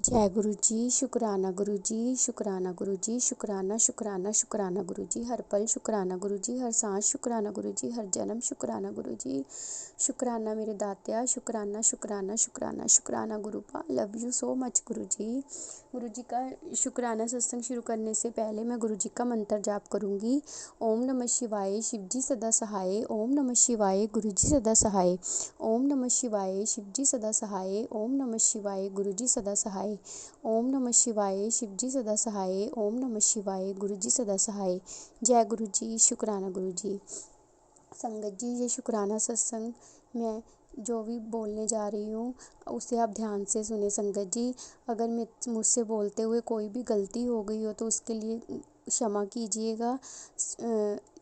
जय गुरु जी, शुक्राना गुरु जी, शुक्राना गुरु जी, शुक्राना शुक्राना शुक्राना गुरु जी, हर पल शुक्राना गुरु जी, हर सांस शुक्राना गुरु जी, हर जन्म शुक्राना गुरु जी, शुक्राना मेरे दात्या, शुक्राना शुक्राना शुक्राना शुक्राना गुरुपा, लव यू सो मच गुरु जी। गुरु जी का शुक्राना सत्संग शुरू करने से पहले मैं गुरु जी का मंत्र जाप करूंगी। ओम नमः शिवाय, शिव जी सदा सहाय। ओम नमः शिवाय, गुरु जी सदा सहाय। ओम नमः शिवाय, शिव जी सदा सहाय। ओम नमः शिवाय, गुरु जी सदा सहाय। ओम नमः शिवाय, शिव जी सदा सहाय। ओम नमः शिवाय, गुरु जी सदा सहाय। जय गुरु जी, शुक्राना गुरु जी। संगत जी, ये शुक्राना सत्संग मैं जो भी बोलने जा रही हूँ उसे आप ध्यान से सुने संगत जी। अगर मुझसे बोलते हुए कोई भी गलती हो गई हो तो उसके लिए क्षमा कीजिएगा।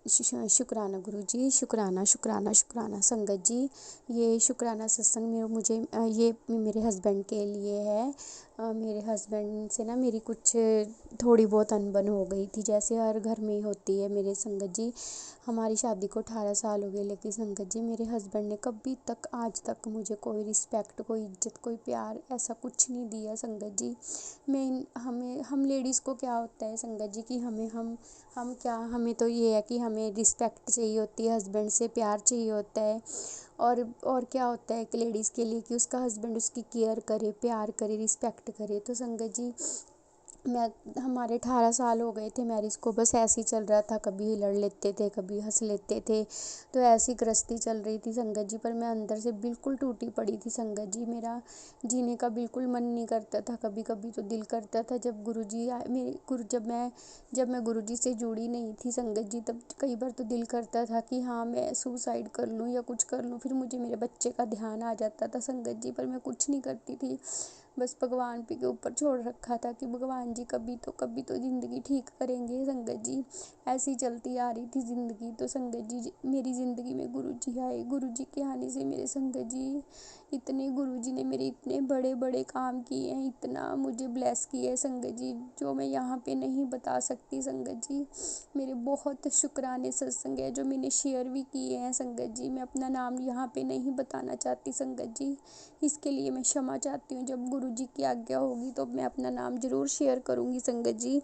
शुक्राना गुरु जी, शुक्राना शुक्राना शुक्राना। संगत जी, ये शुक्राना सत्संग ये मेरे हस्बैंड के लिए है। मेरे हस्बैंड से ना मेरी कुछ थोड़ी बहुत अनबन हो गई थी, जैसे हर घर में ही होती है। मेरे संगत जी, हमारी शादी को 18 साल हो गए, लेकिन संगत जी मेरे हस्बैंड ने कभी तक आज तक मुझे कोई रिस्पेक्ट, कोई इज्जत, कोई प्यार ऐसा कुछ नहीं दिया संगत जी। हम लेडीज़ को क्या होता है संगत जी कि हमें तो ये है कि हमें रिस्पेक्ट चाहिए होती है, हस्बैंड से प्यार चाहिए होता है। और क्या होता है कि लेडीज़ के लिए कि उसका हस्बैंड उसकी केयर करे, प्यार करे, रिस्पेक्ट करे। तो संगत जी हमारे 18 साल हो गए थे मैरिज को, बस ऐसे ही चल रहा था, कभी लड़ लेते थे, कभी हंस लेते थे, तो ऐसी गृहस्थी चल रही थी संगत जी। पर मैं अंदर से बिल्कुल टूटी पड़ी थी संगत जी। मेरा जीने का बिल्कुल मन नहीं करता था। कभी कभी तो दिल करता था जब जब मैं गुरु जी से जुड़ी नहीं थी संगत जी, तब कई बार तो दिल करता था कि हाँ मैं सुसाइड कर लूँ या कुछ कर लूँ। फिर मुझे मेरे बच्चे का ध्यान आ जाता था संगत जी, पर मैं कुछ नहीं करती थी। बस भगवान पे के ऊपर छोड़ रखा था कि भगवान जी कभी तो ज़िंदगी ठीक करेंगे संगत जी। ऐसी चलती आ रही थी ज़िंदगी। तो संगत जी मेरी ज़िंदगी में गुरु जी आए। गुरु जी के आने से मेरे संगत जी गुरु जी ने मेरे इतने बड़े बड़े काम किए हैं, इतना मुझे ब्लेस किया है संगत जी, जो मैं यहाँ पे नहीं बता सकती संगत जी। मेरे बहुत शुक्राने सत्संग है जो मैंने शेयर भी किए हैं संगत जी। मैं अपना नाम यहाँ पे नहीं बताना चाहती संगत जी, इसके लिए मैं क्षमा चाहती हूँ। जब गुरु जी की आज्ञा होगी तो मैं अपना नाम ज़रूर शेयर करूँगी संगत जी।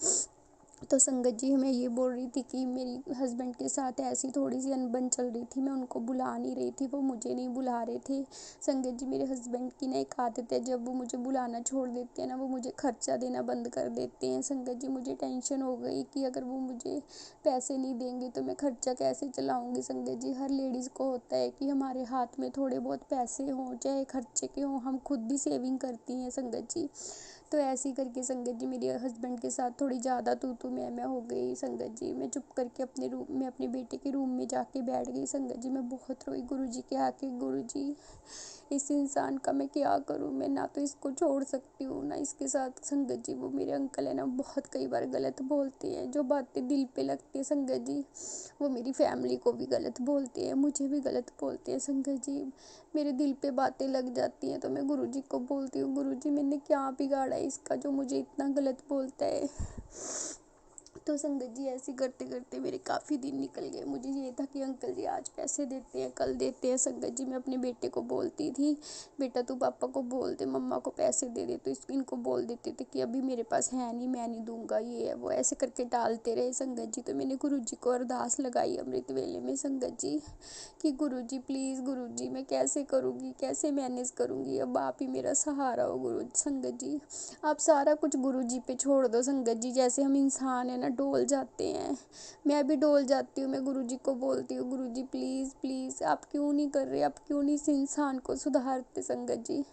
तो संगत जी मैं ये बोल रही थी कि मेरी हस्बैंड के साथ ऐसी थोड़ी सी अनबन चल रही थी। मैं उनको बुला नहीं रही थी, वो मुझे नहीं बुला रहे थे संगत जी। मेरे हस्बैंड की ना एक आदत है, जब वो मुझे बुलाना छोड़ देते हैं ना, वो मुझे खर्चा देना बंद कर देते हैं संगत जी। मुझे टेंशन हो गई कि अगर वो मुझे पैसे नहीं देंगे तो मैं खर्चा कैसे चलाऊँगी संगत जी। हर लेडीज़ को होता है कि हमारे हाथ में थोड़े बहुत पैसे हों, चाहे खर्चे के हों, हम खुद भी सेविंग करती हैं संगत जी। तो ऐसे ही करके संगत जी मेरे हस्बैंड के साथ थोड़ी ज़्यादा तू मैं हो गई संगत जी। मैं चुप करके अपने रूम में, अपने बेटे के रूम में जाके बैठ गई संगत जी। मैं बहुत रोई गुरु जी के आके। गुरु जी, इस इंसान का मैं क्या करूं? मैं ना तो इसको छोड़ सकती हूँ ना इसके साथ संगत जी। वो मेरे अंकल है ना, बहुत कई बार गलत बोलते हैं, जो बातें दिल पे लगती है संगत जी वो मेरी फैमिली को भी गलत बोलते हैं, मुझे भी गलत बोलते हैं संगत जी। मेरे दिल पे बातें लग जाती हैं तो मैं गुरु जी को बोलती हूँ, गुरु जी मैंने क्या बिगाड़ा है इसका जो मुझे इतना गलत बोलता है। तो संगत जी ऐसे करते करते मेरे काफ़ी दिन निकल गए। मुझे ये था कि अंकल जी आज पैसे देते हैं, कल देते हैं संगत जी। मैं अपने बेटे को बोलती थी, बेटा तू पापा को बोल दे, मम्मा को पैसे दे दे। तो इनको बोल देते थे कि अभी मेरे पास है नहीं, मैं नहीं दूंगा, ये है वो, ऐसे करके टालते रहे संगत जी। तो मैंने गुरु जी को अरदास लगाई अमृत वेले में संगत जी कि गुरु जी प्लीज़, गुरु जी मैं कैसे करूँगी, कैसे मैनेज करूँगी, अब आप ही मेरा सहारा हो गुरु संगत जी। आप सारा कुछ गुरु जी पे छोड़ दो संगत जी। जैसे हम इंसान है ना, डोल जाते हैं, मैं भी डोल जाती हूँ। मैं गुरु जी को बोलती हूँ, गुरु जी प्लीज़ प्लीज़ आप क्यों नहीं कर रहे, आप क्यों नहीं इस इंसान को सुधारते संगत जी।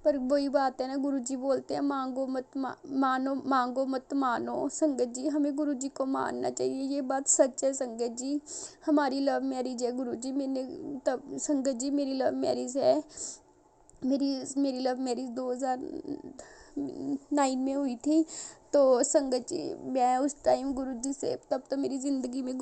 पर वही बात है ना, गुरु जी बोलते हैं मांगो मत मानो, मांगो मत मानो संगत जी। हमें गुरु जी को मानना चाहिए, ये बात सच है संगत जी। हमारी लव मैरिज है गुरु जी। मैंने तब संगत जी मेरी लव मैरिज है, मेरी लव मैरिज 2009 में हुई थी। तो संगत जी मैं उस टाइम गुरुजी से, तब तो मेरी ज़िंदगी में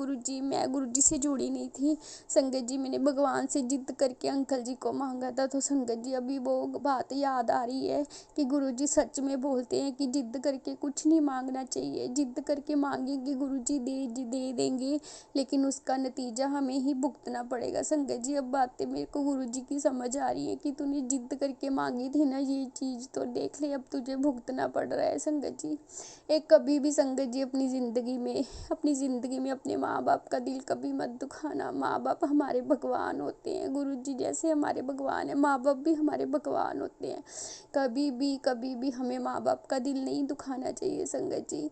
मैं गुरुजी से जुड़ी नहीं थी संगत जी। मैंने भगवान से जिद करके अंकल जी को मांगा था। तो संगत जी अभी वो बात याद आ रही है कि गुरुजी सच में बोलते हैं कि जिद करके कुछ नहीं मांगना चाहिए। जिद करके मांगेंगे गुरुजी दे देंगे, लेकिन उसका नतीजा हमें ही भुगतना पड़ेगा संगत जी। अब बातें मेरे को गुरुजी की समझ आ रही है कि तूने जिद करके मांगी थी ना ये चीज़, तो देख ले अब तुझे मुझे भुगतना पड़ रहा है संगत जी। एक कभी भी संगत जी अपनी ज़िंदगी में अपने माँ बाप का दिल कभी मत दुखाना। माँ बाप हमारे भगवान होते हैं, गुरु जी जैसे हमारे भगवान हैं, माँ बाप भी हमारे भगवान होते हैं। कभी भी हमें माँ बाप का दिल नहीं दुखाना चाहिए संगत जी।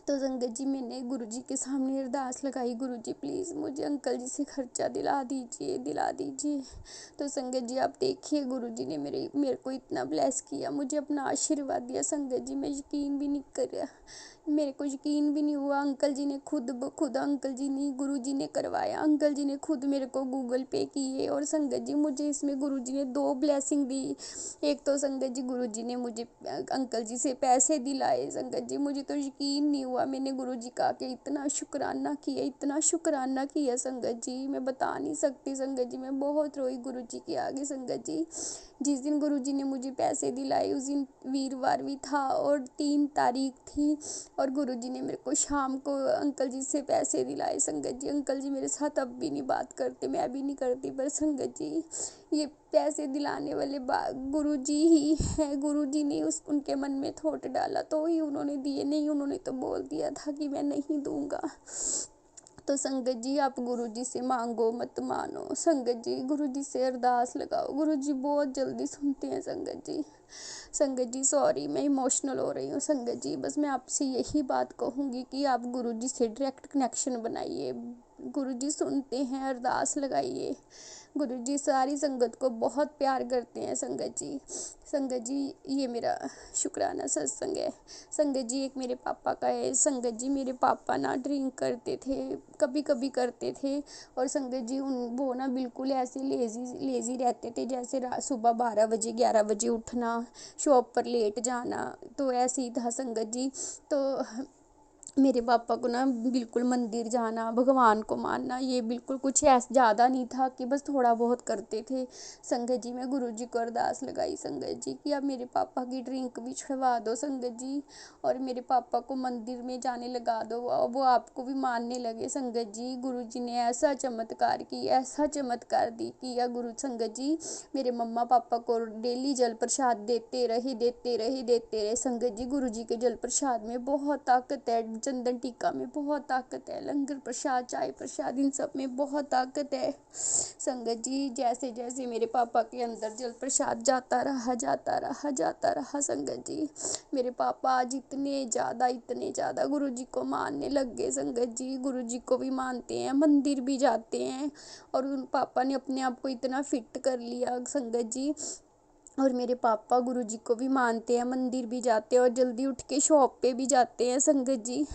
तो संगत जी मैंने गुरुजी के सामने अरदास लगाई, गुरुजी प्लीज़ मुझे अंकल जी से खर्चा दिला दीजिए। तो संगत जी आप देखिए गुरुजी ने मेरे को इतना ब्लेस किया, मुझे अपना आशीर्वाद दिया संगत जी। मैं यकीन भी नहीं कर रहा, मेरे को यकीन भी नहीं हुआ। अंकल जी ने खुद अंकल जी ने गुरुजी ने करवाया, अंकल जी ने खुद मेरे को गूगल पे किए। और संगत जी मुझे इसमें गुरुजी ने 2 ब्लेसिंग दी। एक तो संगत जी गुरुजी ने मुझे अंकल जी से पैसे दिलाए संगत जी। मुझे तो यकीन नहीं हुआ, मैंने गुरुजी का के इतना शुक्राना किया संगत जी, मैं बता नहीं सकती संगत जी। मैं बहुत रोई गुरुजी के आगे संगत जी। जिस दिन गुरुजी ने मुझे पैसे दिलाए उस दिन वीरवार भी था और 3 तारीख थी, और गुरुजी ने मेरे को शाम को अंकल जी से पैसे दिलाए संगत जी। अंकल जी मेरे साथ अब भी नहीं बात करते, मैं भी नहीं करती, पर संगत जी ये पैसे दिलाने वाले गुरुजी ही हैं। गुरुजी ने उनके मन में थॉट डाला तो ही उन्होंने दिए, नहीं उन्होंने तो बोल दिया था कि मैं नहीं दूंगा। तो संगत जी आप गुरुजी से मांगो मत मानो संगत जी, गुरुजी से अरदास लगाओ, गुरुजी बहुत जल्दी सुनते हैं संगत जी सॉरी मैं इमोशनल हो रही हूँ संगत जी। बस मैं आपसे यही बात कहूँगी कि आप गुरुजी से डायरेक्ट कनेक्शन बनाइए, गुरुजी सुनते हैं, अरदास लगाइए। गुरुजी सारी संगत को बहुत प्यार करते हैं संगत जी ये मेरा शुक्राना सत्संग है संगत जी। एक मेरे पापा का है संगत जी, मेरे पापा ना ड्रिंक करते थे, कभी कभी करते थे, और संगत जी वो ना बिल्कुल ऐसे लेज़ी रहते थे, जैसे सुबह 12 बजे 11 बजे उठना, शॉप पर लेट जाना, तो ऐसे ही था संगत जी। तो मेरे पापा को ना बिल्कुल मंदिर जाना, भगवान को मानना, ये बिल्कुल कुछ ऐसा ज़्यादा नहीं था कि बस थोड़ा बहुत करते थे संगत जी। मैं गुरुजी को अरदास लगाई संगत जी कि अब मेरे पापा की ड्रिंक भी छुड़वा दो संगत जी, और मेरे पापा को मंदिर में जाने लगा दो, वो आपको भी मानने लगे संगत जी। गुरुजी ने ऐसा चमत्कार किया गुरु संगत जी। मेरे मम्मा पापा को डेली जल प्रसाद देते रहे संगत जी। गुरुजी के जल प्रसाद में बहुत ताकत है, चंदन टीका में बहुत ताकत है, लंगर प्रसाद चाय प्रसाद इन सब में बहुत ताकत है संगत जी। जैसे जैसे मेरे पापा के अंदर जल प्रसाद जाता रहा संगत जी, मेरे पापा आज इतने ज़्यादा गुरुजी को मानने लग गए संगत जी। गुरुजी को भी मानते हैं, मंदिर भी जाते हैं, और उन पापा ने अपने आप को इतना फिट कर लिया संगत जी। और मेरे पापा गुरुजी को भी मानते हैं, मंदिर भी जाते हैं, और जल्दी उठ के शॉप पे भी जाते हैं संगत जी।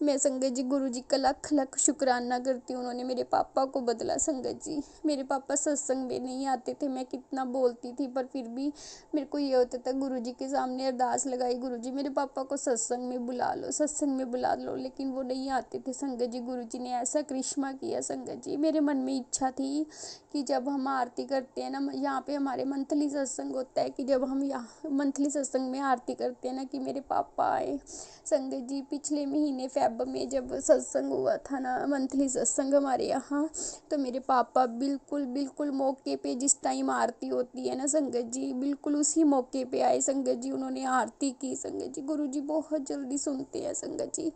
मैं संगत जी गुरुजी का लख शुक्राना करती हूँ, उन्होंने मेरे पापा को बदला संगत जी। मेरे पापा सत्संग में नहीं आते थे, मैं कितना बोलती थी, पर फिर भी मेरे को ये होता था गुरुजी के सामने अरदास लगाई, गुरुजी मेरे पापा को सत्संग में बुला लो, लेकिन वो नहीं आते थे संगत जी। गुरुजी ने ऐसा करिश्मा किया संगत जी। मेरे मन में इच्छा थी कि जब हम आरती करते हैं ना, यहाँ पे हमारे मंथली सत्संग होता है, कि जब हम यहाँ मंथली सत्संग में आरती करते हैं ना, कि मेरे पापा आए संगत जी। पिछले महीने फेब में जब सत्संग हुआ था ना, मंथली सत्संग हमारे यहाँ, तो मेरे पापा बिल्कुल मौके पे, जिस टाइम आरती होती है ना संगत जी, बिल्कुल उसी मौके पे आए संगत जी। उन्होंने आरती की संगत जी। गुरुजी बहुत जल्दी सुनते हैं संगत जी।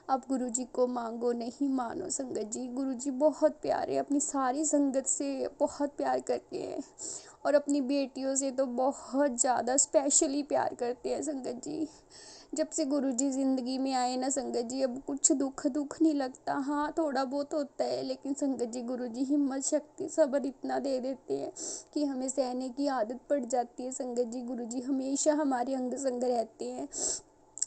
आप गुरुजी को मांगो नहीं मानो संगत जी। गुरुजी बहुत प्यारे, अपनी सारी संगत से बहुत प्यार करते हैं, और अपनी बेटियों से तो बहुत ज़्यादा स्पेशली प्यार करते हैं संगत जी। जब से गुरुजी ज़िंदगी में आए ना संगत जी, अब कुछ दुख नहीं लगता। हाँ थोड़ा बहुत होता है, लेकिन संगत जी गुरुजी हिम्मत शक्ति सब्र इतना दे देते हैं कि हमें सहने की आदत पड़ जाती है संगत जी। गुरुजी हमेशा हमारे अंग संग रहते हैं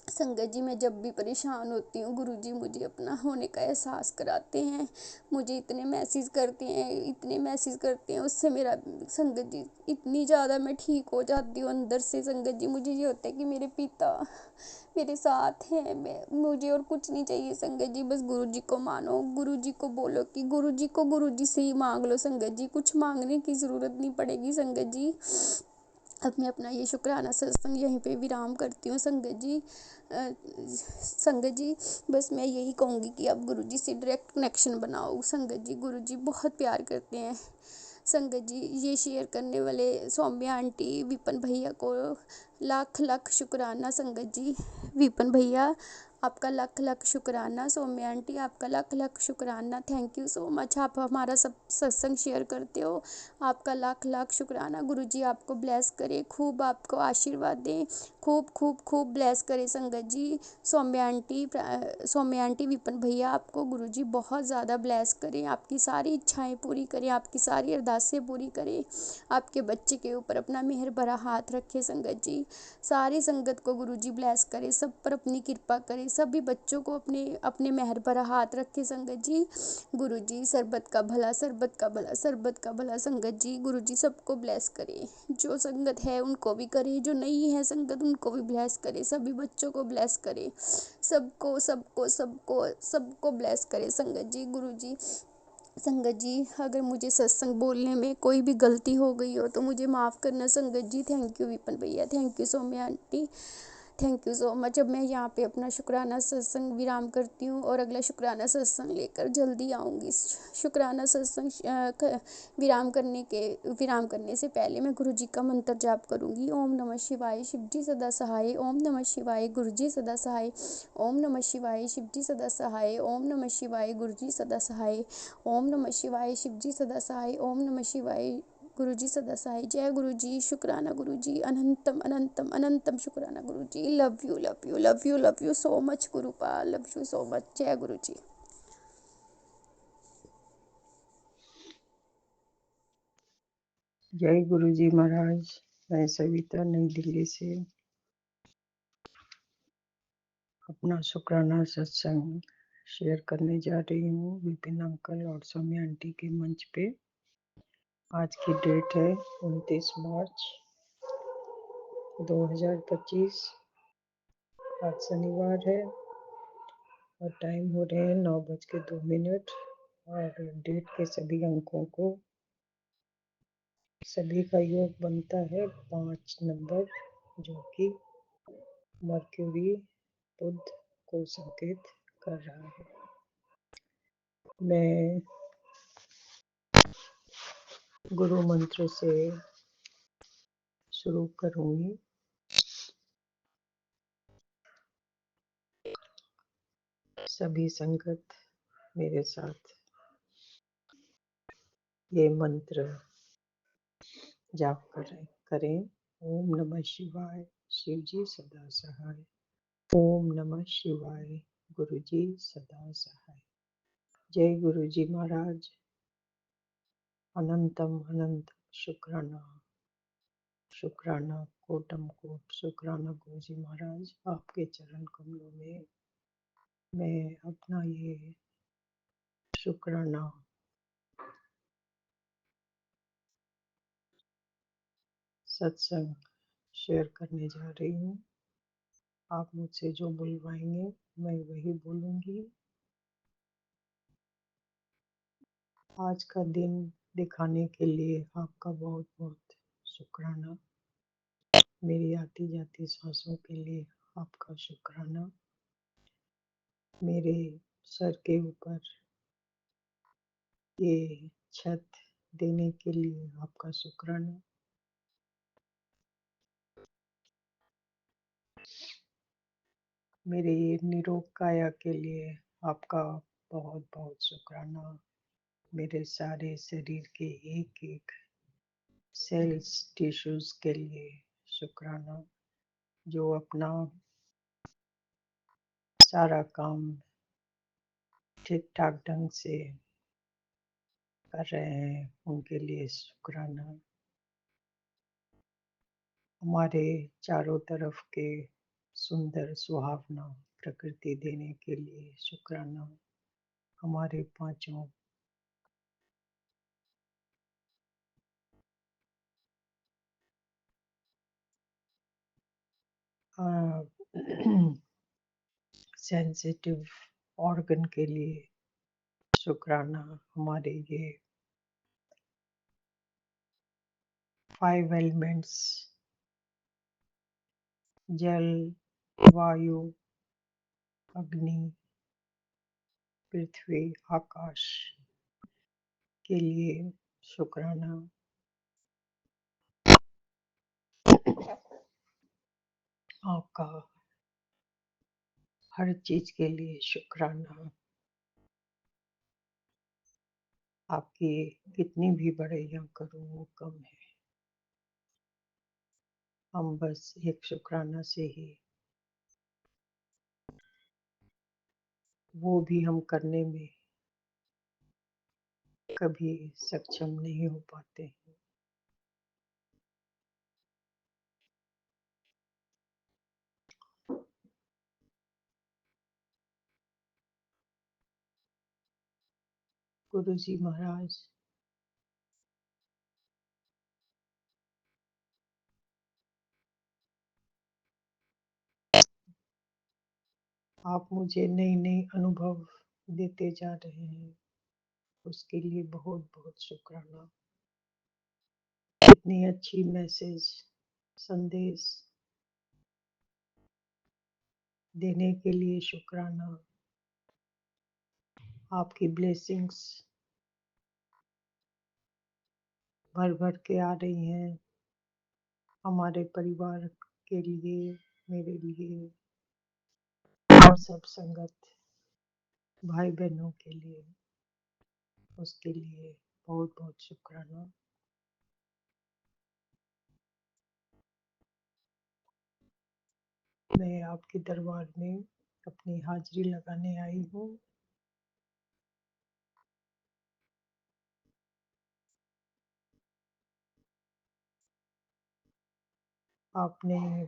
संगत जी। मैं जब भी परेशान होती हूँ गुरुजी मुझे अपना होने का एहसास कराते हैं, मुझे इतने मैसेज करते हैं, उससे मेरा संगत जी इतनी ज़्यादा मैं ठीक हो जाती हूँ अंदर से संगत जी। मुझे ये होता है कि मेरे पिता मेरे साथ हैं, मुझे और कुछ नहीं चाहिए संगत जी। बस गुरुजी को मानो, गुरुजी को बोलो कि गुरुजी से ही मांग लो संगत जी, कुछ मांगने की ज़रूरत नहीं पड़ेगी संगत जी। अब मैं अपना ये शुक्राना सत्संग यहीं पे विराम करती हूँ संगत जी। संगत जी बस मैं यही कहूँगी कि आप गुरुजी से डायरेक्ट कनेक्शन बनाओ संगत जी। गुरुजी बहुत प्यार करते हैं संगत जी। ये शेयर करने वाले सौम्या आंटी, विपन भैया को लाख लाख शुक्राना संगत जी। विपन भैया आपका लाख लाख शुक्राना। सौम्य आंटी आपका लाख लाख शुक्राना। थैंक यू सो मच, आप हमारा सब सत्संग शेयर करते हो। आपका लाख लाख शुक्राना। गुरुजी आपको ब्लेस करे, खूब आपको आशीर्वाद दें, खूब खूब खूब ब्लेस करे संगत जी। सौम्य आंटी विपन भैया आपको गुरुजी बहुत ज़्यादा ब्लेस करें, आपकी सारी इच्छाएं पूरी करें, आपकी सारी अरदासें पूरी करें, आपके बच्चे के ऊपर अपना मेहर भरा हाथ रखे संगत जी। सारी संगत को गुरुजी ब्लेस करे, सब पर अपनी कृपा करे, सभी बच्चों को अपने अपने मेहर भरा हाथ रखे संगत जी। गुरुजी सरबत का भला, सरबत का भला, सरबत का भला संगत जी। गुरुजी सबको ब्लेस करे, जो संगत है उनको भी करे, जो नहीं है संगत उनको भी ब्लेस करे, सभी बच्चों को ब्लेस करे, सबको सबको सबको सबको ब्लेस करे संगत जी। गुरुजी संगत जी अगर मुझे सत्संग बोलने में कोई भी गलती हो गई हो तो मुझे माफ़ करना संगत जी। थैंक यू विपन भैया, thank you Saumya aunty, thank you so much. अब मैं यहाँ पे अपना शुक्राना सत्संग विराम करती हूँ और अगला शुक्राना सत्संग लेकर जल्दी आऊँगी। शुक्राना सत्संग विराम करने से पहले मैं गुरु जी का मंत्र जाप करूँगी। ओम नमः शिवाय, शिव जी सदा सहाय। ओम नमः शिवाय, गुरु जी सदा सहाय। ओम नमः शिवाय, शिव जी सदा सहाय। ओम नमः शिवाय, गुरु जी सदा सहाय। ओम नमः शिवाय, शिव जी सदा सहाय। ओम नमः शिवाय, गुरु जी सदा सहाय। जय गुरु जी, शुक्राना गुरु जी, अनंतम अनंतम अनंतम शुक्राना Guru ji. Love you love you love you love you so much Gurupal, love you so much. जय गुरु जी। जय गुरु जी महाराज। मैं सविता नई दिल्ली से अपना शुक्राना सत्संग शेयर करने जा रही हूँ विपिन अंकल और सौम्या आंटी के मंच पे। आज की डेट है 29 मार्च 2025। आज शनिवार है और टाइम हो रहे हैं 9:02 और डेट के सभी अंकों को सभी का योग बनता है 5 नंबर, जो कि मर्क्यूरी बुध को संकेत कर रहा है। मैं गुरु मंत्र से शुरू करूंगी। सभी संगत मेरे साथ ये मंत्र जाप करें। ओम नमः शिवाय, शिव जी सदा सहाय। ओम नमः शिवाय, गुरु जी सदा सहाय। जय गुरु जी महाराज। अनंतम अनंत शुक्राना, शुक्राना कोटम कोट शुक्राना गुरु जी महाराज। आपके चरण कमलों में मैं अपना ये शुक्राना सत्संग शेयर करने जा रही हूँ। आप मुझसे जो बुलवाएंगे मैं वही बोलूँगी। आज का दिन दिखाने के लिए आपका बहुत बहुत शुक्राना। मेरी आती जाती सांसों के लिए आपका शुक्राना। मेरे सर के ऊपर ये छत देने के लिए आपका शुक्राना। मेरे ये निरोग काया के लिए आपका बहुत बहुत शुक्राना। मेरे सारे शरीर के एक एक सेल्स टिश्यूज के लिए शुक्राना, जो अपना सारा काम ठीक ठाक ढंग से कर रहे हैं, उनके लिए शुक्राना। हमारे चारों तरफ के सुंदर सुहावना प्रकृति देने के लिए शुक्राना। हमारे पांचों सेंसिटिव ऑर्गन के लिए शुक्राना। हमारे ये 5 एलिमेंट्स जल, वायु, अग्नि, पृथ्वी, आकाश के लिए शुक्राना। आपका हर चीज के लिए शुक्राना। आपकी कितनी भी बड़ाइयाँ करूँ वो कम है। हम बस एक शुक्राना से ही, वो भी हम करने में कभी सक्षम नहीं हो पाते हैं। गुरु जी महाराज, आप मुझे नई नई अनुभव देते जा रहे हैं, उसके लिए बहुत बहुत शुक्राना। इतनी अच्छी मैसेज, संदेश देने के लिए शुक्राना। आपकी ब्लेसिंग्स भर भर के आ रही हैं हमारे परिवार के लिए, मेरे लिए और सब संगत भाई बहनों के लिए। उसके लिए बहुत बहुत शुक्राना। मैं आपके दरबार में अपनी हाजिरी लगाने आई हूँ। आपने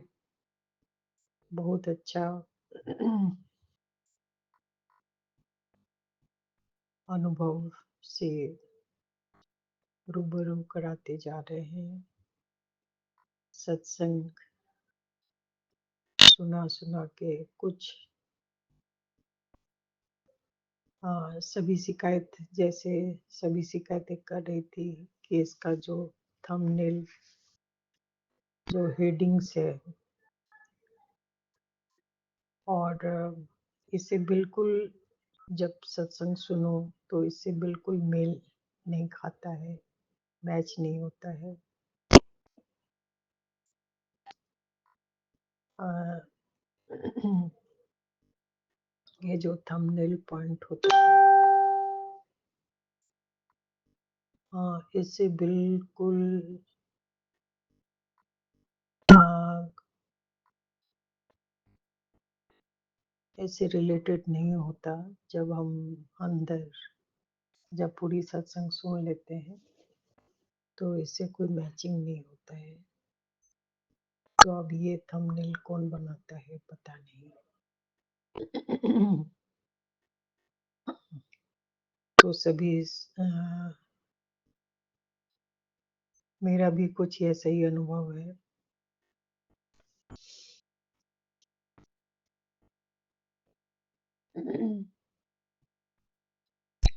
बहुत अच्छा अनुभव से रूबरू कराते जा रहे हैं। सत्संग सुना सुना के कुछ सभी शिकायत, जैसे सभी शिकायतें कर रही थी कि इसका जो थंबनेल, जो हेडिंग्स है, और इससे बिल्कुल, जब सत्संग सुनो तो इससे बिल्कुल मेल नहीं खाता है, मैच नहीं होता है। अ, ये जो थंबनेल पॉइंट होता है, इससे बिल्कुल ऐसे रिलेटेड नहीं होता। जब हम अंदर, जब पूरी सत्संग सुन लेते हैं तो इससे कोई मैचिंग नहीं होता है। तो अब ये थंबनेल कौन बनाता है पता नहीं। तो सभी मेरा भी कुछ ऐसा ही अनुभव है।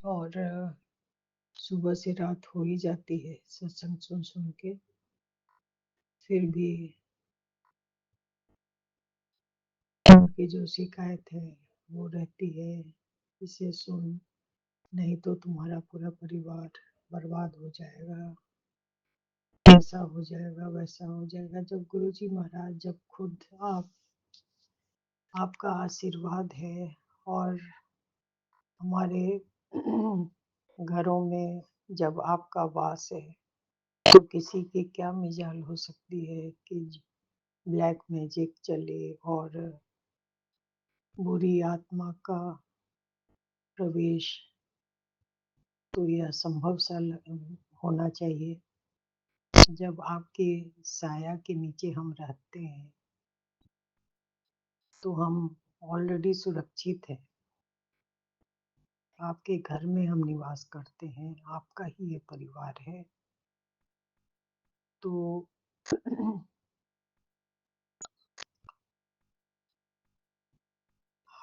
और सुबह से रात हो ही जाती है सत्संग सुन सुन के, फिर भी उनकी जो शिकायत है वो रहती है, इसे सुन, नहीं तो तुम्हारा पूरा परिवार बर्बाद हो जाएगा, ऐसा हो जाएगा, वैसा हो जाएगा। जब गुरुजी महाराज, जब खुद आपका आशीर्वाद है और हमारे घरों में जब आपका वास है, तो किसी की क्या मिजाल हो सकती है कि ब्लैक मैजिक चले और बुरी आत्मा का प्रवेश। तो यह असंभव सा होना चाहिए। जब आपके साया के नीचे हम रहते हैं तो हम ऑलरेडी सुरक्षित हैं। आपके घर में हम निवास करते हैं, आपका ही ये परिवार है। तो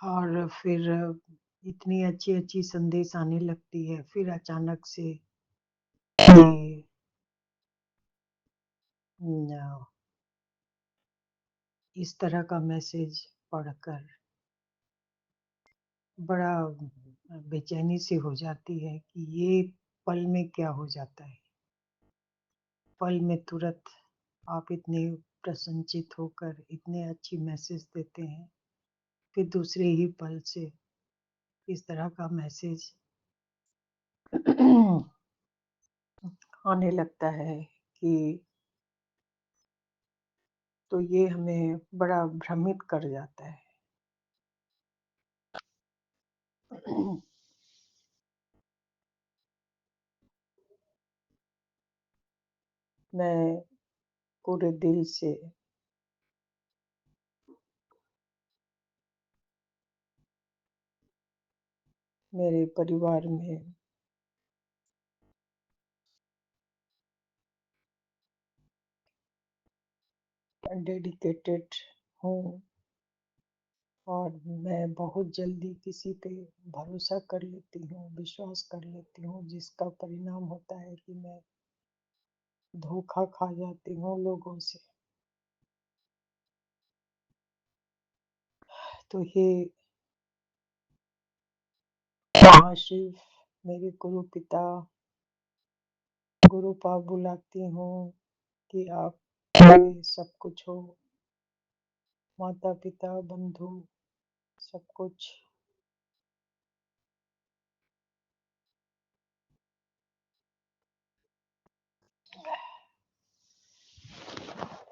और फिर इतनी अच्छी अच्छी संदेश आने लगती है, फिर अचानक से ये इस तरह का मैसेज पढ़कर बड़ा बेचैनी सी हो जाती है कि ये पल में क्या हो जाता है। पल में तुरंत आप इतने प्रसन्नचित होकर इतने अच्छी मैसेज देते हैं, फिर दूसरे ही पल से इस तरह का मैसेज आने लगता है कि तो ये हमें बड़ा भ्रमित कर जाता है। मैं पूरे दिल से मेरे परिवार में डेडिकेटेड हूँ और मैं बहुत जल्दी किसी पे भरोसा कर लेती हूँ, विश्वास कर लेती हूँ, जिसका परिणाम होता है कि मैं धोखा खा जाती हूँ लोगों से। तो ये महाशिव, मेरे गुरु पिता, गुरु पा बुलाती हूँ कि आप मेरे सब कुछ हो, माता पिता बंधु सब कुछ।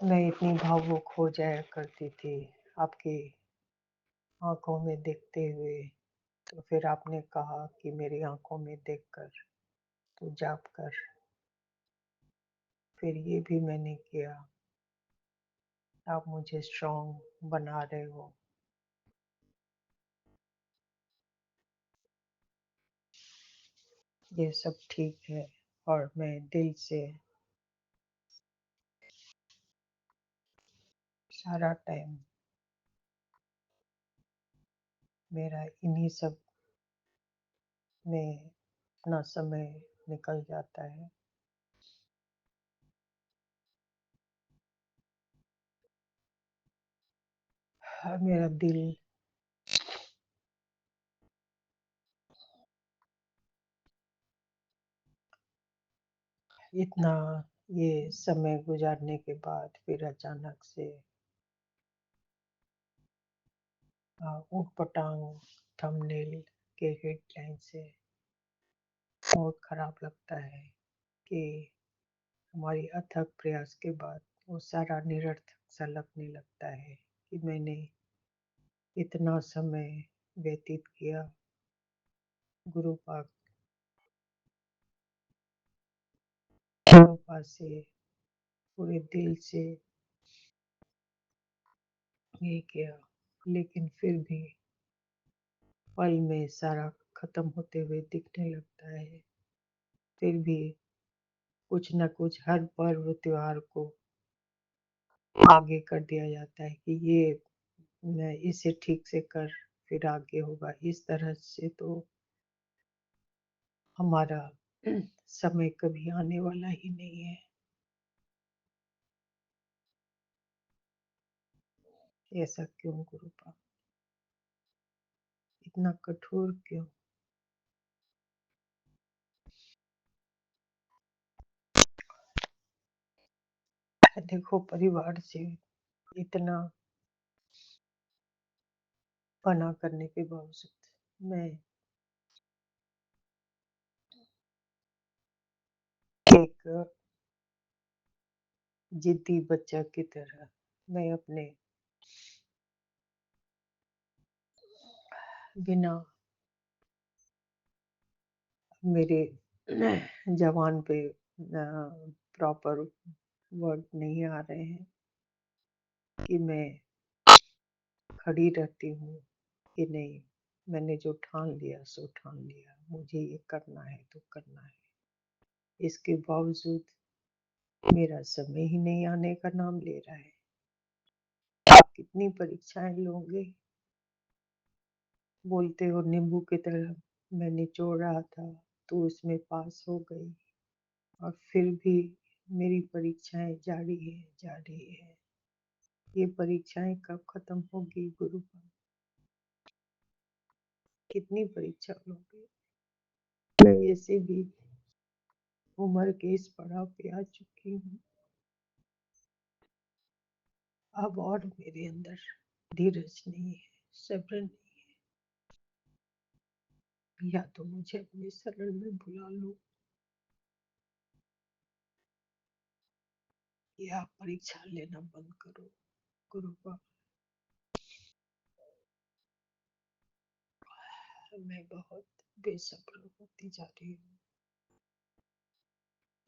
मैं इतनी भावुक हो जाया करती थी आपकी आंखों में देखते हुए। तो फिर आपने कहा कि मेरी आंखों में देखकर तू जाप कर। फिर ये भी मैंने किया। आप मुझे स्ट्रांग बना रहे हो। ये सब ठीक है और मैं दिल से सारा टाइम मेरा इन्हीं सब में अपना समय निकल जाता है। मेरा दिल इतना ये समय गुजारने के बाद फिर अचानक से ऊट पटांग थंबनेल के हेडलाइन से बहुत खराब लगता है कि हमारी अथक प्रयास के बाद वो सारा निरर्थक सा लगने लगता है कि मैंने इतना समय व्यतीत किया गुरु पाक गुरु पास से पूरे दिल से ये किया, लेकिन फिर भी पल में सारा खत्म होते हुए दिखने लगता है। फिर भी कुछ न कुछ हर पर्व त्योहार को आगे कर दिया जाता है कि ये मैं इसे ठीक से कर, फिर आगे होगा। इस तरह से तो हमारा समय कभी आने वाला ही नहीं है। ऐसा क्यों गुरुपा, इतना कठोर क्यों? देखो, परिवार से इतना मना करने के बावजूद मैं एक जिद्दी बच्चा की तरह मैं अपने बिना मेरे जवान पे प्रॉपर वर्ड नहीं आ रहे हैं कि मैं खड़ी रहती हूँ कि नहीं, मैंने जो ठान लिया सो ठान लिया, मुझे ये करना है तो करना है। इसके बावजूद मेरा समय ही नहीं आने का नाम ले रहा है। आप कितनी परीक्षाएं लोगे? बोलते हो नींबू की तरह मैं निचोड़ रहा था, तो उसमें पास हो गई, और फिर भी मेरी परीक्षाएं जारी है, जारी है। ये परीक्षाएं कब खत्म होगी गुरु? कितनी परीक्षा लोगे? मैं ऐसे भी उम्र के इस पड़ाव पे आ चुकी हूँ। अब और मेरे अंदर धीरज नहीं है, सब्र नहीं है। या तो मुझे अपने शरण में बुला लो या परीक्षा लेना बंद करो। गुरु बाबा, मैं बहुत बेसब्र होती जा रही हूँ।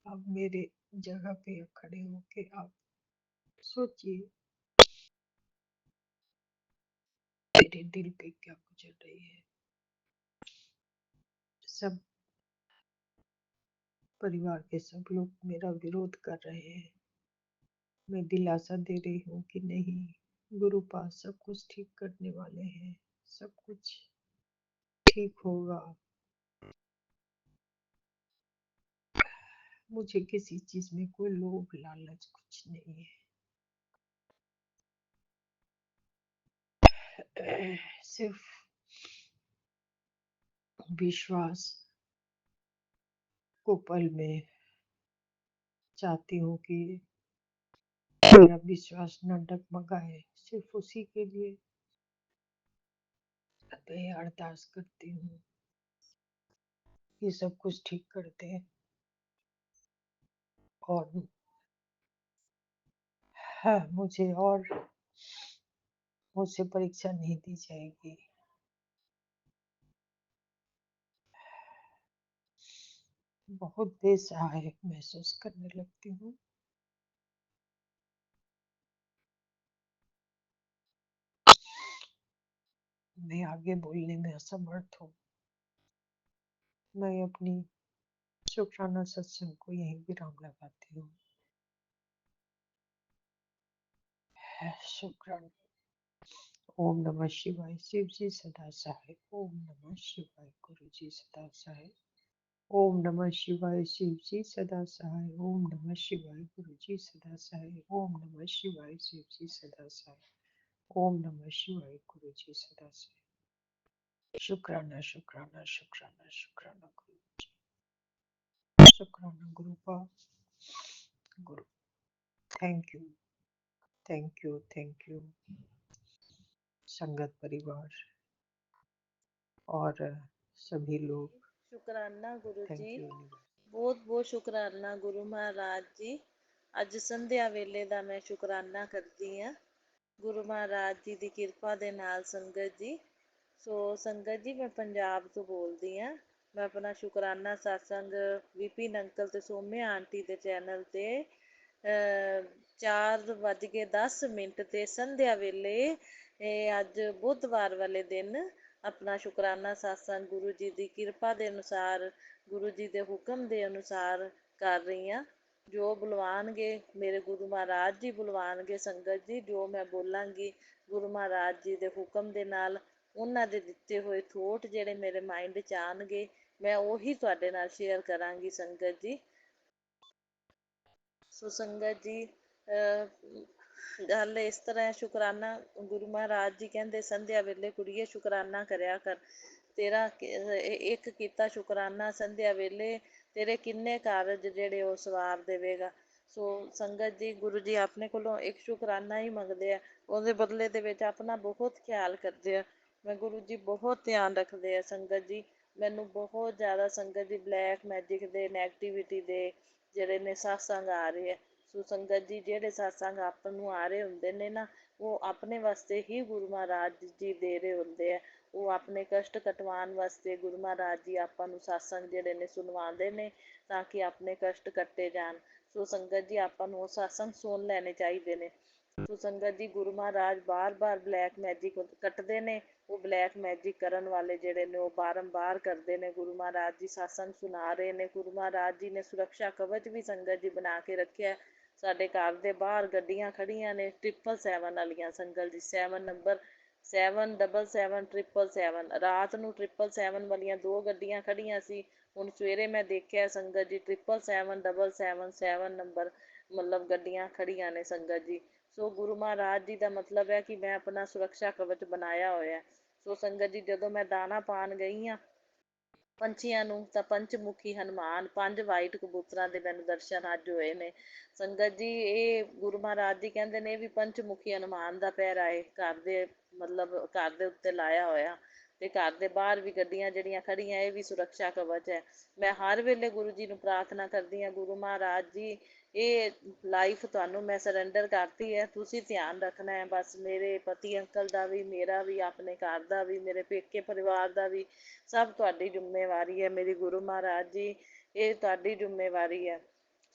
अब मेरे जगह पे खड़े होके आप सोचिए मेरे दिल पे क्या गुजर रही है। सब परिवार के सब लोग मेरा विरोध कर रहे हैं। मैं दिलासा दे रही हूँ कि नहीं, गुरु पास सब कुछ ठीक करने वाले हैं, सब कुछ ठीक होगा। मुझे किसी चीज में कोई लोभ लालच कुछ नहीं है। सिर्फ विश्वास को पल में चाहती हूँ कि मेरा विश्वास न डगमगाए। सिर्फ उसी के लिए मैं अरदास करती हूँ कि सब कुछ ठीक कर दे और हाँ, मुझसे परीक्षा नहीं दी जाएगी। बहुत बेसहाय महसूस करने लगती हूँ। मैं आगे बोलने में असमर्थ हूँ। मैं अपनी शुक्राना सत्संग को यहीं विराम लगाती हूँ। शुक्राना। ओम नमः शिवाय। शिव जी सदा सहाय। ओम नमः शिवाय। गुरु जी सदा सहाय। ओम नमः शिवाय। शिव जी सदा सहाय। ओम नमः शिवाय। गुरु जी सदा सहाय। ओम नमः शिवाय। शिव जी सदा सहाय। ओम नमः शिवाय। गुरु जी सदा सहाय। शुक्राना शुक्राना शुक्राना शुक्राना गुरु। शुक्राना गुरु पा गुरु। Thank you, thank you, thank you संगत परिवार और सभी लोग। शुक्राना गुरु जी, थैंक यू। बहुत बहुत शुक्राना गुरु महाराज जी। ਅੱਜ ਸੰਧਿਆ ਵੇਲੇ ਦਾ ਮੈਂ ਸ਼ੁਕਰਾਨਾ ਕਰਦੀ ਹਾਂ ਗੁਰੂ ਮਹਾਰਾਜ ਜੀ ਦੀ ਕਿਰਪਾ ਦੇ ਨਾਲ। ਸੰਗਤ ਜੀ, ਸੋ ਸੰਗਤ ਜੀ, ਮੈਂ ਪੰਜਾਬ ਤੋਂ ਬੋਲਦੀ ਹਾਂ। ਮੈਂ ਆਪਣਾ ਸ਼ੁਕਰਾਨਾ ਸਤਸੰਗ ਵਿਪਿਨ ਅੰਕਲ ਤੇ ਸੋਮਿਆ ਆਂਟੀ ਦੇ ਚੈਨਲ ਤੇ 4:10 ਤੇ ਸੰਧਿਆ ਵੇਲੇ ਅੱਜ ਬੁੱਧਵਾਰ ਵਾਲੇ ਦਿਨ ਆਪਣਾ ਸ਼ੁਕਰਾਨਾ ਸਤਸੰਗ ਗੁਰੂ ਜੀ ਦੀ ਕਿਰਪਾ ਦੇ ਅਨੁਸਾਰ, ਗੁਰੂ ਜੀ ਦੇ ਹੁਕਮ ਦੇ ਅਨੁਸਾਰ ਕਰ ਰਹੀ ਹਾਂ। ਜੋ ਬੁਲਵਾਨਗੇ ਮੇਰੇ ਗੁਰੂ ਮਹਾਰਾਜ ਜੀ ਬੁਲਵਾਨਗੇ ਸੰਗਤ ਜੀ, ਜੋ ਮੈਂ ਬੋਲਾਂਗੀ ਗੁਰੂ ਮਹਾਰਾਜ ਜੀ ਦੇ ਹੁਕਮ ਦੇ ਨਾਲ, ਉਹਨਾਂ ਦੇ ਦਿੱਤੇ ਹੋਏ ਥੋਟ ਜਿਹੜੇ ਮੇਰੇ ਮਾਈਂਡ 'ਚ ਆਉਣਗੇ, ਮੈਂ ਉਹੀ ਤੁਹਾਡੇ ਨਾਲ ਸ਼ੇਅਰ ਕਰਾਂਗੀ ਸੰਗਤ ਜੀ। ਸੋ ਸੰਗਤ ਜੀ, ਗੱਲ ਇਸ ਤਰ੍ਹਾਂ ਹੈ, ਸ਼ੁਕਰਾਨਾ ਗੁਰੂ ਮਹਾਰਾਜ ਜੀ ਕਹਿੰਦੇ ਸੰਧਿਆ ਵੇਲੇ ਕੁੜੀਏ ਸ਼ੁਕਰਾਨਾ ਕਰਿਆ ਕਰ। ਤੇਰਾ ਇੱਕ ਕੀਤਾ ਸ਼ੁਕਰਾਨਾ ਸੰਧਿਆ ਵੇਲੇ ਤੇਰੇ ਕਿੰਨੇ ਕਾਰਜ ਜਿਹੜੇ ਉਹ ਸਵਾਰ ਦੇਵੇਗਾ। ਸੋ ਸੰਗਤ ਜੀ, ਗੁਰੂ ਜੀ ਆਪਣੇ ਕੋਲੋਂ ਇੱਕ ਸ਼ੁਕਰਾਨਾ ਹੀ ਮੰਗਦੇ ਆ, ਉਹਦੇ ਬਦਲੇ ਦੇ ਵਿੱਚ ਆਪਣਾ ਬਹੁਤ ਖਿਆਲ ਕਰਦੇ ਆ। ਮੈਂ ਗੁਰੂ ਜੀ ਬਹੁਤ ਧਿਆਨ ਰੱਖਦੇ ਆ ਸੰਗਤ ਜੀ। ਮੈਨੂੰ ਬਹੁਤ ਜ਼ਿਆਦਾ ਸੰਗਤ ਜੀ ਬਲੈਕ ਮੈਜਿਕ ਦੇ, ਨੈਗੇਟਿਵਿਟੀ ਦੇ ਜਿਹੜੇ ਨੇ ਸਤਸੰਗ ਆ ਰਹੇ ਆ। ਸੋ ਸੰਗਤ ਜੀ, ਜਿਹੜੇ ਸਤਸੰਗ ਆਪਾਂ ਨੂੰ ਆ ਰਹੇ ਹੁੰਦੇ ਨੇ ਨਾ, ਉਹ ਆਪਣੇ ਵਾਸਤੇ ਹੀ ਗੁਰੂ ਮਹਾਰਾਜ ਜੀ ਦੇ ਰਹੇ ਹੁੰਦੇ ਆ। ਉਹ ਆਪਣੇ ਕਸ਼ਟ ਕਟਵਾਉਣ ਵਾਸਤੇ ਗੁਰੂ ਮਹਾਰਾਜ ਜੀ ਆਪਾਂ ਨੂੰ ਸਤਸੰਗ ਜਿਹੜੇ ਨੇ ਸੁਣਵਾਉਂਦੇ ਨੇ, ਤਾਂ ਕਿ ਆਪਣੇ ਕਸ਼ਟ ਕੱਟੇ ਜਾਣ। ਸੋ ਸੰਗਤ ਜੀ, ਆਪਾਂ ਨੂੰ ਉਹ ਸਤਸੰਗ ਸੁਣ ਲੈਣੇ ਚਾਹੀਦੇ ਨੇ। ਸੋ ਸੰਗਤ ਜੀ, ਗੁਰੂ ਮਹਾਰਾਜ ਬਾਰ-ਬਾਰ ਬਲੈਕ ਮੈਜਿਕ ਕੱਟਦੇ ਨੇ। ਉਹ ਬਲੈਕ ਮੈਜਿਕ ਕਰਨ ਵਾਲੇ ਜਿਹੜੇ ਨੇ ਉਹ ਬਾਰੰਬਾਰ ਕਰਦੇ ਨੇ। ਗੁਰੂ ਮਹਾਰਾਜ ਜੀ ਸਤਸੰਗ ਸੁਣਾ ਰਹੇ ਨੇ। ਗੁਰੂ ਮਹਾਰਾਜ ਜੀ ਨੇ ਸੁਰੱਖਿਆ ਕਵਚ ਵੀ ਸੰਗਤ ਜੀ ਬਣਾ ਕੇ ਰੱਖਿਆ। ਸਾਡੇ ਘਰ ਦੇ ਬਾਹਰ ਗੱਡੀਆਂ ਖੜੀਆਂ ਨੇ 777 ਵਾਲੀਆਂ ਸੰਗਤ ਜੀ, 7 ਨੰਬਰ 777 ਰਾਤ ਨੂੰ 777 ਵਾਲੀਆਂ 2 ਗੱਡੀਆਂ ਖੜੀਆਂ ਸੀ। ਹੁਣ ਸਵੇਰੇ ਮੈਂ ਦੇਖਿਆ ਸੰਗਤ ਜੀ 777 ਨੰਬਰ ਮਤਲਬ ਗੱਡੀਆਂ ਖੜੀਆਂ ਨੇ ਸੰਗਤ ਜੀ। ਸੋ ਗੁਰੂ ਮਹਾਰਾਜ ਜੀ ਦਾ ਮਤਲਬ ਹੈ ਕਿ ਮੈਂ ਆਪਣਾ ਸੁਰੱਖਿਆ ਕਵਚ ਬਣਾਇਆ ਹੋਇਆ। ਸੋ ਸੰਗਤ ਜੀ, ਜਦੋਂ ਮੈਂ ਦਾਣਾ ਪਾਣ ਗਈ ਹਾਂ ਪੰਛੀਆਂ ਨੂੰ ਤਾਂ ਪੰਚਮੁਖੀ ਹਨੂਮਾਨ, 5 ਵਾਈਟ ਕਬੂਤਰਾਂ ਦੇ ਮੈਨੂੰ ਦਰਸ਼ਨ ਅੱਜ ਹੋਏ ਨੇ। ਸੰਗਤ ਜੀ, ਇਹ ਗੁਰੂ ਮਹਾਰਾਜ ਜੀ ਕਹਿੰਦੇ ਨੇ ਇਹ ਵੀ ਪੰਚਮੁਖੀ ਹਨੂਮਾਨ ਦਾ ਪਹਿਰਾ ਹੈ, ਘਰ ਦੇ ਮਤਲਬ ਘਰ ਦੇ ਉੱਤੇ ਲਾਇਆ ਹੋਇਆ, ਤੇ ਘਰ ਦੇ ਬਾਹਰ ਵੀ ਗੱਡੀਆਂ ਜਿਹੜੀਆਂ ਖੜੀਆਂ ਇਹ ਵੀ ਸੁਰੱਖਿਆ ਕਵਚ ਹੈ। ਮੈਂ ਹਰ ਵੇਲੇ ਗੁਰੂ ਜੀ ਨੂੰ ਪ੍ਰਾਰਥਨਾ ਕਰਦੀ ਹਾਂ, ਗੁਰੂ ਮਹਾਰਾਜ ਜੀ ਇਹ ਲਾਈਫ ਤੁਹਾਨੂੰ ਮੈਂ ਸਰੈਂਡਰ ਕਰਤੀ ਹੈ, ਤੁਸੀਂ ਧਿਆਨ ਰੱਖਣਾ ਹੈ ਬਸ, ਮੇਰੇ ਪਤੀ ਅੰਕਲ ਦਾ ਵੀ, ਮੇਰਾ ਵੀ, ਆਪਣੇ ਘਰ ਦਾ ਵੀ, ਮੇਰੇ ਪੇਕੇ ਪਰਿਵਾਰ ਦਾ ਵੀ, ਸਭ ਤੁਹਾਡੀ ਜ਼ਿੰਮੇਵਾਰੀ ਹੈ ਮੇਰੀ ਗੁਰੂ ਮਹਾਰਾਜ ਜੀ, ਇਹ ਤੁਹਾਡੀ ਜ਼ਿੰਮੇਵਾਰੀ ਹੈ।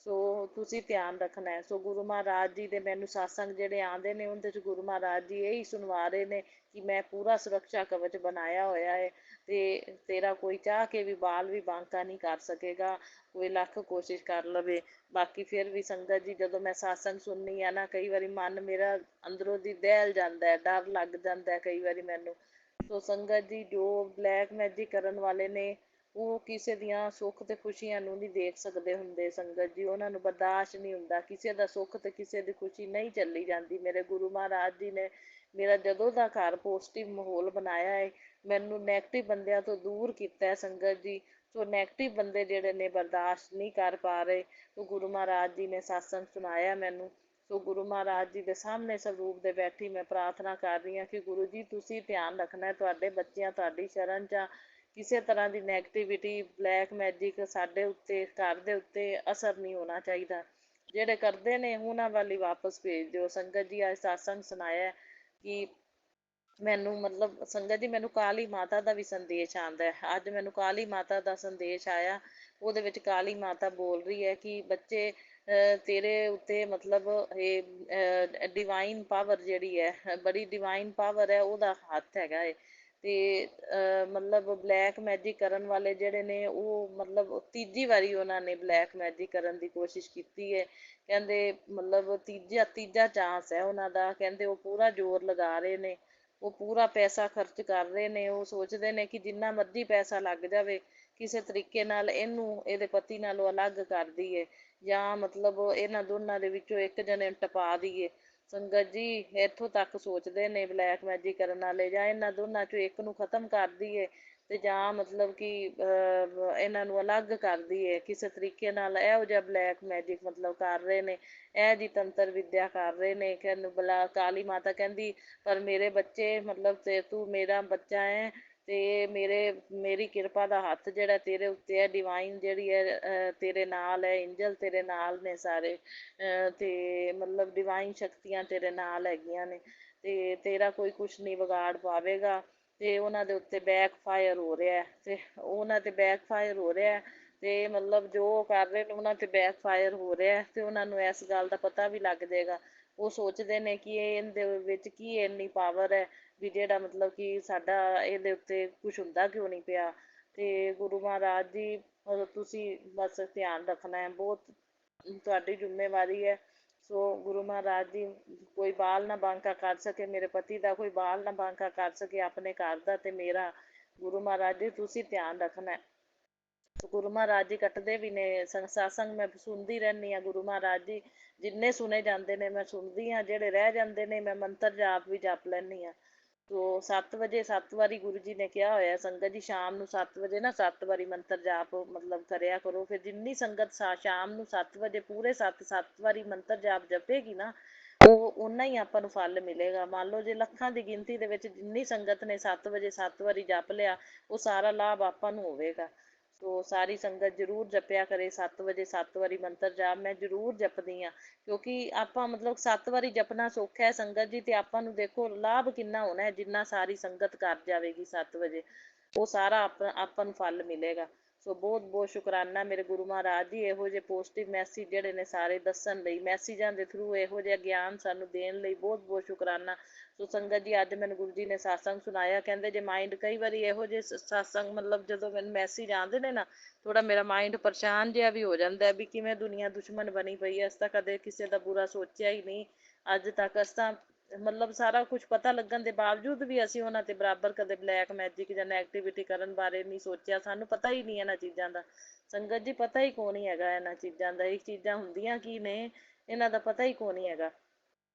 ਸੋ ਤੁਸੀਂ ਧਿਆਨ ਰੱਖਣਾ ਹੈ। ਸੋ ਗੁਰੂ ਮਹਾਰਾਜ ਜੀ ਦੇ ਮੈਨੂੰ ਸਤਸੰਗ ਜਿਹੜੇ ਆਉਂਦੇ ਨੇ ਉਹਦੇ 'ਚ ਗੁਰੂ ਮਹਾਰਾਜ ਜੀ ਇਹੀ ਸੁਣਵਾ ਰਹੇ ਨੇ ਕਿ ਮੈਂ ਪੂਰਾ ਸੁਰੱਖਿਆ ਕਵਚ ਬਣਾਇਆ ਹੋਇਆ ਹੈ, ਤੇ ਤੇਰਾ ਕੋਈ ਚਾਹ ਕੇ ਵੀ ਬਾਲ ਵੀ ਬਾਂਕਾ ਨਹੀਂ ਕਰ ਸਕੇਗਾ, ਕੋਈ ਲੱਖ ਕੋਸ਼ਿਸ਼ ਕਰ ਲਵੇ। ਬਾਕੀ ਫਿਰ ਵੀ ਸੰਗਤ ਜੀ, ਜਦੋਂ ਮੈਂ ਸਤਸੰਗ ਸੁਣਨੀ ਆ ਨਾ, ਕਈ ਵਾਰੀ ਮਨ ਮੇਰਾ ਅੰਦਰੋਂ ਦੀ ਦਹਿਲ ਜਾਂਦਾ ਹੈ, ਡਰ ਲੱਗ ਜਾਂਦਾ ਹੈ ਕਈ ਵਾਰੀ ਮੈਨੂੰ। ਸੋ ਸੰਗਤ ਜੀ, ਜੋ ਬਲੈਕ ਮੈਜਿਕ ਕਰਨ ਵਾਲੇ ਨੇ ਉਹ ਕਿਸੇ ਦੀਆਂ ਸੁੱਖ ਤੇ ਖੁਸ਼ੀਆਂ ਨੂੰ ਨਹੀਂ ਦੇਖ ਸਕਦੇ ਹੁੰਦੇ ਸੰਗਤ ਜੀ, ਉਹਨਾਂ ਨੂੰ ਬਰਦਾਸ਼ਤ ਨਹੀਂ ਹੁੰਦਾ, ਕਿਸੇ ਦਾ ਸੁੱਖ ਤੇ ਕਿਸੇ ਦੀ ਖੁਸ਼ੀ ਨਹੀਂ ਚੱਲੀ ਜਾਂਦੀ। ਮੇਰੇ ਗੁਰੂ ਮਹਾਰਾਜ ਜੀ ਨੇ ਮੇਰਾ ਜਦੋਂ ਦਾ ਘਰ ਪੋਜ਼ਿਟਿਵ ਮਾਹੌਲ ਬਣਾਇਆ ਹੈ, ਮੈਨੂੰ ਨੈਗੇਟਿਵ ਬੰਦਿਆਂ ਤੋਂ ਦੂਰ ਕੀਤਾ ਹੈ ਸੰਗਤ ਜੀ। ਸੋ ਨੈਗੇਟਿਵ ਬੰਦੇ ਜਿਹੜੇ ਨੇ ਬਰਦਾਸ਼ਤ ਨਹੀਂ ਕਰ ਪਾ ਰਹੇ, ਉਹ ਗੁਰੂ ਮਹਾਰਾਜ ਜੀ ਨੇ ਸਤਸੰਗ ਸੁਣਾਇਆ ਮੈਨੂੰ। ਸੋ ਗੁਰੂ ਮਹਾਰਾਜ ਜੀ ਦੇ ਸਾਹਮਣੇ ਸਰੂਪ ਦੇ ਬੈਠੀ ਮੈਂ ਪ੍ਰਾਰਥਨਾ ਕਰ ਰਹੀ ਹਾਂ ਕਿ ਗੁਰੂ ਜੀ ਤੁਸੀਂ ਧਿਆਨ ਰੱਖਣਾ, ਤੁਹਾਡੇ ਬੱਚਿਆਂ ਤੁਹਾਡੀ ਸ਼ਰਨ 'ਚ ਕਿਸੇ ਤਰ੍ਹਾਂ ਦੀ ਨੈਗੇਟਿਵਿਟੀ, ਬਲੈਕ ਮੈਜਿਕ ਸਾਡੇ ਉੱਤੇ, ਘਰ ਦੇ ਉੱਤੇ ਅਸਰ ਨਹੀਂ ਹੋਣਾ ਚਾਹੀਦਾ। ਜਿਹੜੇ ਕਰਦੇ ਨੇ ਉਹਨਾਂ ਵੱਲ ਹੀ ਵਾਪਸ ਭੇਜ ਦਿਓ। ਸੰਗਤ ਜੀ, ਅੱਜ ਸਤਸੰਗ ਸੁਣਾਇਆ ਕਿ ਮੈਨੂੰ ਮਤਲਬ ਸੰਗਤ ਜੀ, ਮੈਨੂੰ ਕਾਲੀ ਮਾਤਾ ਦਾ ਵੀ ਸੰਦੇਸ਼ ਆਉਂਦਾ ਹੈ। ਅੱਜ ਮੈਨੂੰ ਕਾਲੀ ਮਾਤਾ ਦਾ ਸੰਦੇਸ਼ ਆਇਆ, ਉਹਦੇ ਵਿੱਚ ਕਾਲੀ ਮਾਤਾ ਬੋਲ ਰਹੀ ਹੈ ਕਿ ਬੱਚੇ ਤੇਰੇ ਉੱਤੇ ਮਤਲਬ ਇਹ ਡਿਵਾਈਨ ਪਾਵਰ ਜਿਹੜੀ ਹੈ, ਬੜੀ ਡਿਵਾਈਨ ਪਾਵਰ ਹੈ, ਉਹਦਾ ਹੱਥ ਹੈਗਾ ਏ। ਤੇ ਮਤਲਬ ਬਲੈਕ ਮੈਜਿਕ ਕਰਨ ਵਾਲੇ ਜਿਹੜੇ ਨੇ ਉਹ ਮਤਲਬ ਤੀਜੀ ਵਾਰੀ ਉਹਨਾਂ ਨੇ ਬਲੈਕ ਮੈਜਿਕ ਕਰਨ ਦੀ ਕੋਸ਼ਿਸ਼ ਕੀਤੀ ਹੈ। ਕਹਿੰਦੇ ਮਤਲਬ ਤੀਜਾ ਚਾਂਸ ਹੈ ਉਹਨਾਂ ਦਾ। ਕਹਿੰਦੇ ਉਹ ਪੂਰਾ ਜ਼ੋਰ ਲਗਾ ਰਹੇ ਨੇ, ਉਹ ਪੂਰਾ ਪੈਸਾ ਖਰਚ ਕਰ ਰਹੇ ਨੇ। ਉਹ ਸੋਚਦੇ ਨੇ ਕਿ ਜਿੰਨਾ ਮਰਜ਼ੀ ਪੈਸਾ ਲੱਗ ਜਾਵੇ, ਕਿਸੇ ਤਰੀਕੇ ਨਾਲ ਇਹਨੂੰ ਇਹਦੇ ਪਤੀ ਨਾਲੋਂ ਅਲੱਗ ਕਰ ਦਈਏ, ਜਾਂ ਮਤਲਬ ਇਹਨਾਂ ਦੋਨਾਂ ਦੇ ਵਿੱਚੋਂ ਇੱਕ ਜਣੇ ਨੂੰ ਟਪਾ ਦਈਏ। ਸੰਗਤ ਜੀ, ਇੱਥੋਂ ਤੱਕ ਸੋਚਦੇ ਨੇ ਬਲੈਕ ਮੈਜਿਕ ਕਰਨ ਵਾਲੇ, ਜਾਂ ਇਹਨਾਂ ਦੋਨਾਂ 'ਚੋਂ ਇੱਕ ਨੂੰ ਖ਼ਤਮ ਕਰ ਦਈਏ, ਤੇ ਜਾਂ ਮਤਲਬ ਕਿ ਇਹਨਾਂ ਨੂੰ ਅਲੱਗ ਕਰ ਦਈਏ ਕਿਸੇ ਤਰੀਕੇ ਨਾਲ। ਇਹੋ ਜਿਹਾ ਬਲੈਕ ਮੈਜਿਕ ਮਤਲਬ ਕਰ ਰਹੇ ਨੇ, ਇਹ ਜੀ ਤੰਤਰ ਵਿੱਦਿਆ ਕਰ ਰਹੇ ਨੇ। ਕਹਿੰਦੇ ਕਾਲੀ ਮਾਤਾ ਕਹਿੰਦੀ ਪਰ ਮੇਰੇ ਬੱਚੇ ਮਤਲਬ ਤੇ ਤੂੰ ਮੇਰਾ ਬੱਚਾ ਹੈ, ਤੇ ਮੇਰੀ ਕਿਰਪਾ ਦਾ ਹੱਥ ਜਿਹੜਾ ਤੇਰੇ ਉੱਤੇ ਹੈ, ਡਿਵਾਈਨ ਜਿਹੜੀ ਹੈ ਤੇਰੇ ਨਾਲ ਹੈ, ਐਂਜਲ ਤੇਰੇ ਨਾਲ ਨੇ ਸਾਰੇ, ਤੇ ਮਤਲਬ ਡਿਵਾਈਨ ਸ਼ਕਤੀਆਂ ਤੇਰੇ ਨਾਲ ਹੈਗੀਆਂ ਨੇ, ਤੇ ਤੇਰਾ ਕੋਈ ਕੁਛ ਨਹੀਂ ਵਿਗਾੜ ਪਾਵੇਗਾ। ਤੇ ਉਹਨਾਂ ਦੇ ਉੱਤੇ ਬੈਕ ਫਾਇਰ ਹੋ ਰਿਹਾ, ਤੇ ਉਹਨਾਂ ਤੇ ਬੈਕ ਫਾਇਰ ਹੋ ਰਿਹਾ, ਤੇ ਮਤਲਬ ਜੋ ਕਰ ਰਹੇ ਨੇ ਉਹਨਾਂ ਤੇ ਬੈਕ ਫਾਇਰ ਹੋ ਰਿਹਾ, ਤੇ ਉਹਨਾਂ ਨੂੰ ਇਸ ਗੱਲ ਦਾ ਪਤਾ ਵੀ ਲੱਗ ਜਾਏਗਾ। ਉਹ ਸੋਚਦੇ ਨੇ ਕਿ ਇਹਦੇ ਵਿੱਚ ਕੀ ਇੰਨੀ ਪਾਵਰ ਹੈ ਵੀ ਜਿਹੜਾ ਮਤਲਬ ਕਿ ਸਾਡਾ ਇਹਦੇ ਉੱਤੇ ਕੁਛ ਹੁੰਦਾ ਕਿਉਂ ਨਹੀਂ ਪਿਆ। ਤੇ ਗੁਰੂ ਮਹਾਰਾਜ ਜੀ, ਤੁਸੀਂ ਬਸ ਧਿਆਨ ਰੱਖਣਾ ਹੈ, ਬਹੁਤ ਤੁਹਾਡੀ ਜ਼ਿੰਮੇਵਾਰੀ ਹੈ। ਸੋ ਗੁਰੂ ਮਹਾਰਾਜ ਜੀ, ਕੋਈ ਬਾਲ ਨਾ ਬਾਂਕਾ ਕਰ ਸਕੇ, ਮੇਰੇ ਪਤੀ ਦਾ ਕੋਈ ਬਾਲ ਨਾ ਬਾਂਕਾ ਕਰ ਸਕੇ, ਆਪਣੇ ਘਰ ਦਾ ਤੇ ਮੇਰਾ। ਗੁਰੂ ਮਹਾਰਾਜ ਜੀ ਤੁਸੀਂ ਧਿਆਨ ਰੱਖਣਾ। ਗੁਰੂ ਮਹਾਰਾਜ ਜੀ ਕੱਟਦੇ ਵੀ ਨੇ ਸਤਸੰਗ, ਮੈਂ ਸੁਣਦੀ ਰਹਿੰਦੀ ਹਾਂ। ਗੁਰੂ ਮਹਾਰਾਜ ਜੀ ਜਿੰਨੇ ਸੁਣੇ ਜਾਂਦੇ ਨੇ ਮੈਂ ਸੁਣਦੀ ਹਾਂ, ਜਿਹੜੇ ਰਹਿ ਜਾਂਦੇ ਨੇ ਮੈਂ ਮੰਤਰ ਜਾਪ ਵੀ ਜਪ ਲੈਂਦੀ ਹਾਂ। ਸੋ 7 ਵਜੇ 7 ਵਾਰੀ ਗੁਰੂ ਜੀ ਨੇ ਕਿਹਾ ਹੋਇਆ ਸੰਗਤ ਜੀ, ਸ਼ਾਮ ਨੂੰ 7 ਵਜੇ ਨਾ 7 ਵਾਰੀ ਮੰਤਰ ਜਾਪ ਮਤਲਬ ਕਰਿਆ ਕਰੋ। ਫਿਰ ਜਿੰਨੀ ਸੰਗਤ ਸ਼ਾਮ ਨੂੰ 7 ਵਜੇ ਪੂਰੇ 7 ਵਾਰੀ ਮੰਤਰ ਜਾਪ ਜਪੇਗੀ ਨਾ, ਉਹ ਓਨਾ ਹੀ ਆਪਾਂ ਨੂੰ ਫਲ ਮਿਲੇਗਾ। ਮੰਨ ਲਓ ਜੇ ਲੱਖਾਂ ਦੀ ਗਿਣਤੀ ਦੇ ਵਿੱਚ ਜਿੰਨੀ ਸੰਗਤ ਨੇ 7 ਵਜੇ 7 ਵਾਰੀ ਜਪ ਲਿਆ, ਉਹ ਸਾਰਾ ਲਾਭ ਆਪਾਂ ਨੂੰ ਹੋਵੇਗਾ। ਸੋ ਸਾਰੀ ਸੰਗਤ ਜ਼ਰੂਰ ਜਪਿਆ ਕਰੇ 7 ਵਜੇ 7 ਵਾਰੀ ਮੰਤਰ ਜਾਪ। ਮੈਂ ਜ਼ਰੂਰ ਜਪਦੀ ਹਾਂ, ਕਿਉਂਕਿ ਆਪਾਂ ਮਤਲਬ 7 ਵਾਰੀ ਜਪਣਾ ਸੌਖਾ ਹੈ ਸੰਗਤ ਜੀ, ਤੇ ਆਪਾਂ ਨੂੰ ਦੇਖੋ ਲਾਭ ਕਿੰਨਾ ਹੋਣਾ ਹੈ। ਜਿੰਨਾ ਸਾਰੀ ਸੰਗਤ ਕਰ ਜਾਵੇਗੀ 7 ਵਜੇ, ਉਹ ਸਾਰਾ ਆਪਾਂ ਨੂੰ ਫਲ ਮਿਲੇਗਾ। ਸੋ ਬਹੁਤ ਬਹੁਤ ਸ਼ੁਕਰਾਨਾ ਮੇਰੇ ਗੁਰੂ ਮਹਾਰਾਜ ਜੀ, ਇਹੋ ਜਿਹੇ ਪੋਜ਼ਟਿਵ ਮੈਸੇਜ ਜਿਹੜੇ ਨੇ ਸਾਰੇ ਦੱਸਣ ਲਈ, ਮੈਸੇਜਾਂ ਦੇ ਥਰੂ ਇਹੋ ਜਿਹਾ ਗਿਆਨ ਸਾਨੂੰ ਦੇਣ ਲਈ ਬਹੁਤ ਬਹੁਤ ਸ਼ੁਕਰਾਨਾ। ਸੋ ਸੰਗਤ ਜੀ, ਅੱਜ ਮੈਨੂੰ ਗੁਰੂ ਜੀ ਨੇ ਸਤਸੰਗ ਸੁਣਾਇਆ। ਕਹਿੰਦੇ ਜੇ ਮਾਇੰਡ ਕਈ ਵਾਰੀ ਇਹੋ ਜਿਹੇ ਸਤਸੰਗ ਮਤਲਬ ਜਦੋਂ ਮੈਨੂੰ ਮੈਸੇਜ ਆਉਂਦੇ ਨੇ ਨਾ, ਥੋੜ੍ਹਾ ਮੇਰਾ ਮਾਇੰਡ ਪਰੇਸ਼ਾਨ ਜਿਹਾ ਵੀ ਹੋ ਜਾਂਦਾ ਵੀ ਕਿਵੇਂ ਦੁਨੀਆ ਦੁਸ਼ਮਣ ਬਣੀ ਪਈ ਹੈ। ਅਸੀਂ ਤਾਂ ਕਦੇ ਕਿਸੇ ਦਾ ਬੁਰਾ ਸੋਚਿਆ ਹੀ ਨਹੀਂ ਅੱਜ ਤੱਕ। ਅਸੀਂ ਤਾਂ ਮਤਲਬ ਸਾਰਾ ਕੁਛ ਪਤਾ ਲੱਗਣ ਦੇ ਬਾਵਜੂਦ ਵੀ ਅਸੀਂ ਉਹਨਾਂ ਤੇ ਬਰਾਬਰ ਕਦੇ ਬਲੈਕ ਮੈਜਿਕ ਜਾਂ ਨੈਗੇਟਿਵਿਟੀ ਕਰਨ ਬਾਰੇ ਨਹੀਂ ਸੋਚਿਆ। ਸਾਨੂੰ ਪਤਾ ਹੀ ਨਹੀਂ ਇਹਨਾਂ ਚੀਜ਼ਾਂ ਦਾ ਸੰਗਤ ਜੀ, ਪਤਾ ਹੀ ਕੌਣ ਹੀ ਹੈਗਾ ਇਹਨਾਂ ਚੀਜ਼ਾਂ ਦਾ। ਇਹ ਚੀਜ਼ਾਂ ਹੁੰਦੀਆਂ ਕੀ ਨੇ, ਇਹਨਾਂ ਦਾ ਪਤਾ ਹੀ ਕੌਣ ਹੀ ਹੈਗਾ।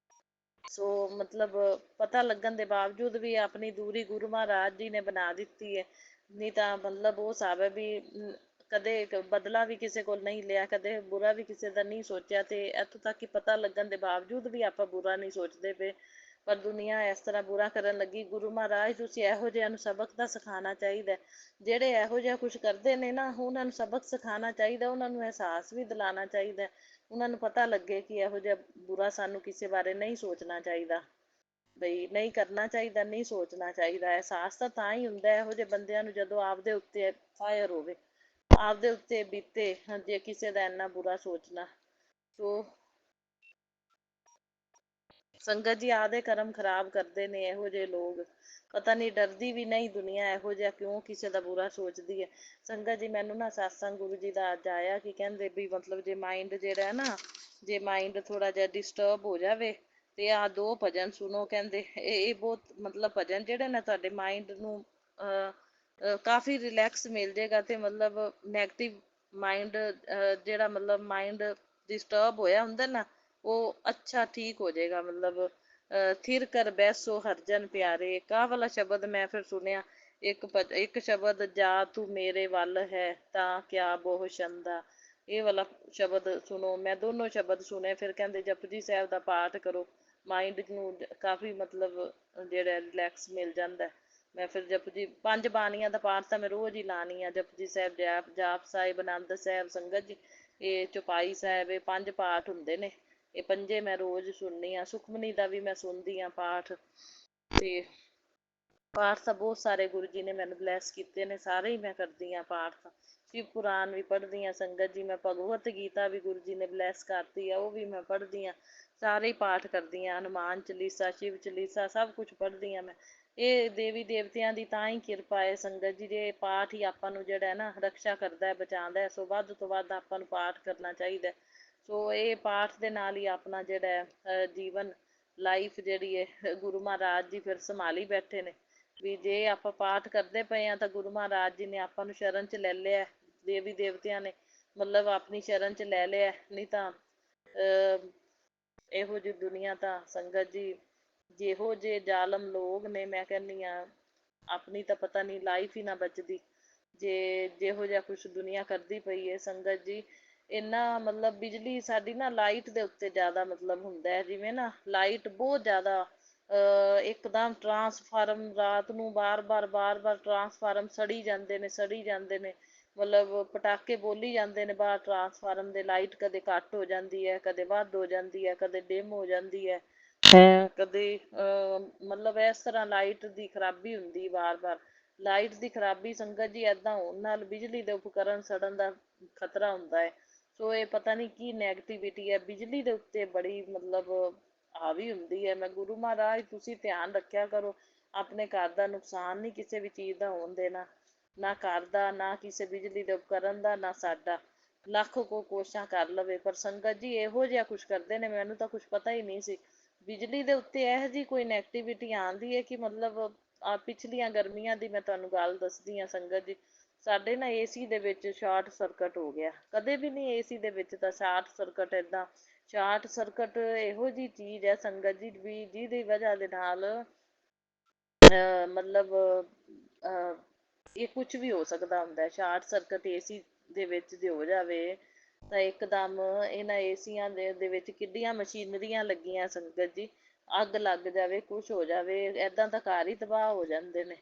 ਸੋ ਮਤਲਬ ਪਤਾ ਲੱਗਣ ਦੇ ਬਾਵਜੂਦ ਵੀ ਆਪਣੀ ਦੂਰੀ ਗੁਰੂ ਮਹਾਰਾਜ ਜੀ ਨੇ ਬਣਾ ਦਿੱਤੀ ਹੈ। ਨਹੀਂ ਤਾਂ ਮਤਲਬ ਉਹ ਹਿਸਾਬ ਹੈ ਵੀ ਕਦੇ ਬਦਲਾ ਵੀ ਕਿਸੇ ਕੋਲ ਨਹੀਂ ਲਿਆ, ਕਦੇ ਬੁਰਾ ਵੀ ਕਿਸੇ ਦਾ ਨਹੀਂ ਸੋਚਿਆ, ਤੇ ਇੱਥੋਂ ਤੱਕ ਕਿ ਪਤਾ ਲੱਗਣ ਦੇ ਬਾਵਜੂਦ ਵੀ ਆਪਾਂ ਬੁਰਾ ਨਹੀਂ ਸੋਚਦੇ ਪਏ, ਪਰ ਦੁਨੀਆ ਇਸ ਤਰ੍ਹਾਂ ਬੁਰਾ ਕਰਨ ਲੱਗੀ। ਗੁਰੂ ਮਹਾਰਾਜ ਤੁਸੀਂ ਇਹੋ ਜਿਹਿਆਂ ਨੂੰ ਸਬਕ ਤਾਂ ਸਿਖਾਉਣਾ ਚਾਹੀਦਾ, ਜਿਹੜੇ ਇਹੋ ਜਿਹਾ ਕੁਝ ਕਰਦੇ ਨੇ ਨਾ ਉਹਨਾਂ ਨੂੰ ਸਬਕ ਸਿਖਾਉਣਾ ਚਾਹੀਦਾ, ਉਹਨਾਂ ਨੂੰ ਅਹਿਸਾਸ ਵੀ ਦਿਲਾਉਣਾ ਚਾਹੀਦਾ, ਉਹਨਾਂ ਨੂੰ ਪਤਾ ਲੱਗੇ ਕਿ ਇਹੋ ਜਿਹਾ ਬੁਰਾ ਸਾਨੂੰ ਕਿਸੇ ਬਾਰੇ ਨਹੀਂ ਸੋਚਣਾ ਚਾਹੀਦਾ, ਬਈ ਨਹੀਂ ਕਰਨਾ ਚਾਹੀਦਾ, ਨਹੀਂ ਸੋਚਣਾ ਚਾਹੀਦਾ। ਅਹਿਸਾਸ ਤਾਂ ਹੀ ਹੁੰਦਾ ਇਹੋ ਜਿਹੇ ਬੰਦਿਆਂ ਨੂੰ ਜਦੋਂ ਆਪਦੇ ਉੱਤੇ ਫਾਇਰ ਹੋਵੇ, ਆਪਦੇ ਉੱਤੇ ਬੀਤੇ, ਜੇ ਕਿਸੇ ਦਾ ਇੰਨਾ ਬੁਰਾ ਸੋਚਣਾ। ਸੋ ਸੰਗਤ ਜੀ ਆਪਦੇ ਕਰਮ ਖਰਾਬ ਕਰਦੇ ਨੇ ਇਹੋ ਜਿਹੇ ਲੋਕ, ਪਤਾ ਨਹੀਂ ਡਰਦੀ ਵੀ ਨਹੀਂ ਦੁਨੀਆ ਇਹੋ ਜਿਹਾ ਕਿਉਂ ਕਿਸੇ ਦਾ ਬੁਰਾ ਸੋਚਦੀ ਹੈ। ਸੰਗਤ ਜੀ ਮੈਨੂੰ ਨਾ ਸਤਸੰਗ ਗੁਰੂ ਜੀ ਦਾ ਅੱਜ ਆਇਆ ਕਿ ਕਹਿੰਦੇ ਵੀ ਮਤਲਬ ਜੇ ਮਾਇੰਡ ਜਿਹੜਾ ਹੈ ਨਾ, ਜੇ ਮਾਇੰਡ ਥੋੜਾ ਜਿਹਾ ਡਿਸਟਰਬ ਹੋ ਜਾਵੇ ਤੇ ਆਹ 2 ਭਜਨ ਸੁਣੋ। ਕਹਿੰਦੇ ਇਹ ਬਹੁਤ ਮਤਲਬ ਭਜਨ ਜਿਹੜੇ ਨੇ ਤੁਹਾਡੇ ਮਾਇੰਡ ਨੂੰ ਕਾਫੀ ਰਿਲੈਕਸ ਮਿਲ ਜਾਏਗਾ, ਤੇ ਮਤਲਬ ਨੈਗੇਟਿਵ ਮਾਇੰਡ ਜਿਹੜਾ ਮਤਲਬ ਮਾਇੰਡ ਡਿਸਟਰਬ ਹੋਇਆ ਹੁੰਦਾ ਨਾ, ਉਹ ਅੱਛਾ ਠੀਕ ਹੋ ਜਾਏਗਾ। ਮਤਲਬ ਥਿਰ ਕਰ ਬੈਸੋ ਹਰਜਨ ਪਿਆਰੇ, ਕਾਹ ਵਾਲਾ ਸ਼ਬਦ ਮੈਂ ਫਿਰ ਸੁਣਿਆ, ਇੱਕ ਸ਼ਬਦ ਜਾ ਤੂੰ ਮੇਰੇ ਵੱਲ ਹੈ ਤਾਂ ਕਿਆ ਬਹੁ ਸ਼ੰਦਾ, ਇਹ ਵਾਲਾ ਸ਼ਬਦ ਸੁਣੋ। ਮੈਂ ਦੋਨੋਂ ਸ਼ਬਦ ਸੁਣੇ। ਫਿਰ ਕਹਿੰਦੇ ਜਪਜੀ ਸਾਹਿਬ ਦਾ ਪਾਠ ਕਰੋ, ਮਾਇੰਡ ਨੂੰ ਕਾਫੀ ਮਤਲਬ ਜਿਹੜਾ ਰਿਲੈਕਸ ਮਿਲ ਜਾਂਦਾ। ਮੈਂ ਫਿਰ ਜਪਜੀ 5 ਬਾਣੀਆਂ ਦਾ ਪਾਠ ਤਾਂ ਮੈਂ ਰੋਜ਼ ਹੀ ਲਾਣੀ ਆ, ਜਪਜੀ ਸਾਹਿਬ, ਜਾਪ ਸਾਹਿਬ, ਆਨੰਦ ਸਾਹਿਬ। ਸੰਗਤ ਜੀ ਇਹ ਚੌਪਾਈ ਸਾਹਿਬ, ਇਹ 5 ਪਾਠ ਹੁੰਦੇ ਨੇ, ਇਹ 5 ਮੈਂ ਰੋਜ਼ ਸੁਣਨੀ ਆ। ਸੁਖਮਨੀ ਦਾ ਵੀ ਮੈਂ ਸੁਣਦੀ ਆ ਪਾਠ, ਤੇ ਪਾਠ ਤਾਂ ਬਹੁਤ ਸਾਰੇ ਗੁਰੂ ਜੀ ਨੇ ਮੈਨੂੰ ਬਲੈਸ ਕੀਤੇ ਨੇ, ਸਾਰੇ ਹੀ ਮੈਂ ਕਰਦੀ ਆ ਪਾਠ ਤਾਂ। ਸ਼ਿਵ ਪੁਰਾਣ ਵੀ ਪੜ੍ਹਦੀ ਆ ਸੰਗਤ ਜੀ, ਮੈਂ ਭਗਵਤ ਗੀਤਾ ਵੀ ਗੁਰੂ ਜੀ ਨੇ ਬਲੈਸ ਕਰਤੀ ਆ, ਉਹ ਵੀ ਮੈਂ ਪੜ੍ਹਦੀ ਆ। ਸਾਰੇ ਹੀ ਪਾਠ ਕਰਦੀ ਆ, ਹਨੂੰਮਾਨ ਚਾਲੀਸਾ, ਸ਼ਿਵ ਚਾਲੀਸਾ, ਸਭ ਕੁਛ ਪੜ੍ਹਦੀ ਆ ਮੈਂ। ਇਹ ਦੇਵੀ ਦੇਵਤਿਆਂ ਦੀ ਤਾਂ ਹੀ ਕਿਰਪਾ ਹੈ ਸੰਗਤ ਜੀ, ਜੇ ਪਾਠ ਹੀ ਆਪਾਂ ਨੂੰ ਜਿਹੜਾ ਨਾ ਰਕਸ਼ਾ ਕਰਦਾ, ਬਚਾਉਂਦਾ। ਸੋ ਵੱਧ ਤੋਂ ਵੱਧ ਆਪਾਂ ਨੂੰ ਪਾਠ ਕਰਨਾ ਚਾਹੀਦਾ। ਸੋ ਇਹ ਪਾਠ ਦੇ ਨਾਲ ਹੀ ਆਪਣਾ ਜਿਹੜਾ ਜੀਵਨ ਲਾਈਫ ਜਿਹੜੀ ਹੈ ਗੁਰੂ ਮਹਾਰਾਜ ਜੀ ਫਿਰ ਸੰਭਾਲੀ ਬੈਠੇ ਨੇ, ਵੀ ਜੇ ਆਪਾਂ ਪਾਠ ਕਰਦੇ ਪਏ ਆ ਤਾਂ ਗੁਰੂ ਮਹਾਰਾਜ ਜੀ ਨੇ ਆਪਾਂ ਨੂੰ ਸ਼ਰਨ 'ਚ ਲੈ ਲਿਆ, ਦੇਵੀ ਦੇਵਤਿਆਂ ਨੇ ਮਤਲਬ ਆਪਣੀ ਸ਼ਰਨ 'ਚ ਲੈ ਲਿਆ। ਨਹੀਂ ਤਾਂ ਇਹੋ ਜਿਹੀ ਦੁਨੀਆ ਤਾਂ ਸੰਗਤ ਜੀ, ਜਿਹੋ ਜਿਹੇ ਜ਼ਾਲਮ ਲੋਕ ਨੇ, ਮੈਂ ਕਹਿੰਦੀ ਆ ਆਪਣੀ ਤਾਂ ਪਤਾ ਨਹੀਂ ਲਾਈਫ ਹੀ ਨਾ ਬਚਦੀ, ਜੇ ਜਿਹੋ ਜਿਹਾ ਕੁਛ ਦੁਨੀਆ ਕਰਦੀ ਪਈ ਹੈ ਸੰਗਤ ਜੀ। ਇੰਨਾ ਮਤਲਬ ਬਿਜਲੀ ਸਾਡੀ ਨਾ ਲਾਈਟ ਦੇ ਉੱਤੇ ਜ਼ਿਆਦਾ ਮਤਲਬ ਹੁੰਦਾ ਹੈ, ਜਿਵੇਂ ਨਾ ਲਾਈਟ ਬਹੁਤ ਜ਼ਿਆਦਾ ਇੱਕਦਮ ਟਰਾਂਸਫਾਰਮ ਰਾਤ ਨੂੰ ਬਾਰ ਬਾਰ ਟਰਾਂਸਫਾਰਮ ਸੜੀ ਜਾਂਦੇ ਨੇ, ਸੜੀ ਜਾਂਦੇ ਨੇ, ਮਤਲਬ ਪਟਾਕੇ ਬੋਲੀ ਜਾਂਦੇ ਨੇ ਬਾਹਰ ਟਰਾਂਸਫਾਰਮ ਦੇ। ਲਾਈਟ ਕਦੇ ਘੱਟ ਹੋ ਜਾਂਦੀ ਹੈ, ਕਦੇ ਵੱਧ ਹੋ ਜਾਂਦੀ ਹੈ, ਕਦੇ ਡਿਮ ਹੋ ਜਾਂਦੀ ਹੈ, ਕਦੇ ਮਤਲਬ ਇਸ ਤਰ੍ਹਾਂ ਲਾਈਟ ਦੀ ਖਰਾਬੀ ਹੁੰਦੀ ਬਾਰ ਲਾਈਟ ਦੀ ਖਰਾਬੀ ਸੰਗਤ ਜੀ ਏਦਾਂ ਹੋਣ ਨਾਲ ਬਿਜਲੀ ਦੇ ਉਪਕਰਨ ਸੜਨ ਦਾ ਖਤਰਾ ਹੁੰਦਾ ਹੈ। ਸੋ ਇਹ ਪਤਾ ਨਹੀਂ ਕੀ ਨੈਗੇਟਿਵਿਟੀ ਹੈ ਬਿਜਲੀ ਦੇ ਉੱਤੇ ਬੜੀ ਮਤਲਬ ਹਾਵੀ ਹੁੰਦੀ ਹੈ। ਮੈਂ ਗੁਰੂ ਮਹਾਰਾਜ ਤੁਸੀਂ ਧਿਆਨ ਰੱਖਿਆ ਕਰੋ, ਆਪਣੇ ਘਰ ਦਾ ਨੁਕਸਾਨ ਨਹੀਂ ਕਿਸੇ ਵੀ ਚੀਜ਼ ਦਾ ਹੋਣ ਦੇਣਾ, ਨਾ ਘਰ ਦਾ, ਨਾ ਕਿਸੇ ਬਿਜਲੀ ਦੇ ਉਪਕਰਨ ਦਾ, ਨਾ ਸਾਡਾ। ਲੱਖ ਕੋਸ਼ਿਸ਼ਾਂ ਕਰ ਲਵੇ ਪਰ ਸੰਗਤ ਜੀ ਇਹੋ ਜਿਹਾ ਕੁਛ ਕਰਦੇ ਨੇ, ਮੈਨੂੰ ਤਾਂ ਕੁਛ ਪਤਾ ਹੀ ਨਹੀਂ ਸੀ ਬਿਜਲੀ ਦੇ ਉੱਤੇ ਇਹੋ ਜਿਹੀ ਕੋਈ ਨੈਗੇਟਿਵਿਟੀ ਆਉਂਦੀ ਹੈ ਕਿ ਮਤਲਬ ਪਿਛਲੀਆਂ ਗਰਮੀਆਂ ਦੀ ਮੈਂ ਤੁਹਾਨੂੰ ਗੱਲ ਦੱਸਦੀ ਹਾਂ ਸੰਗਤ ਜੀ। ਸਾਡੇ ਨਾ ਏਸੀ ਦੇ ਵਿੱਚ ਸ਼ਾਰਟ ਸਰਕਟ ਹੋ ਗਿਆ, ਕਦੇ ਵੀ ਨਹੀਂ ਏਸੀ ਦੇ ਵਿੱਚ ਤਾਂ ਸ਼ਾਰਟ ਸਰਕਟ ਏਦਾਂ। ਸ਼ਾਰਟ ਸਰਕਟ ਇਹੋ ਜਿਹੀ ਚੀਜ਼ ਹੈ ਸੰਗਤ ਜੀ ਵੀ ਜਿਹਦੀ ਵਜ੍ਹਾ ਦੇ ਨਾਲ ਮਤਲਬ ਇਹ ਕੁਛ ਵੀ ਹੋ ਸਕਦਾ ਹੁੰਦਾ। ਸ਼ਾਰਟ ਸਰਕਟ ਏਸੀ ਦੇ ਵਿੱਚ ਜੇ ਹੋ ਜਾਵੇ ਤਾਂ ਇੱਕਦਮ ਇਹਨਾਂ ਏਸੀਆਂ ਦੇ ਵਿੱਚ ਕਿੱਡੀਆਂ ਮਸ਼ੀਨਰੀਆਂ ਲੱਗੀਆਂ ਸੰਗਤ ਜੀ, ਅੱਗ ਲੱਗ ਜਾਵੇ, ਕੁਛ ਹੋ ਜਾਵੇ, ਏਦਾਂ ਤਾਂ ਘਰ ਹੀ ਤਬਾਹ ਹੋ ਜਾਂਦੇ ਨੇ।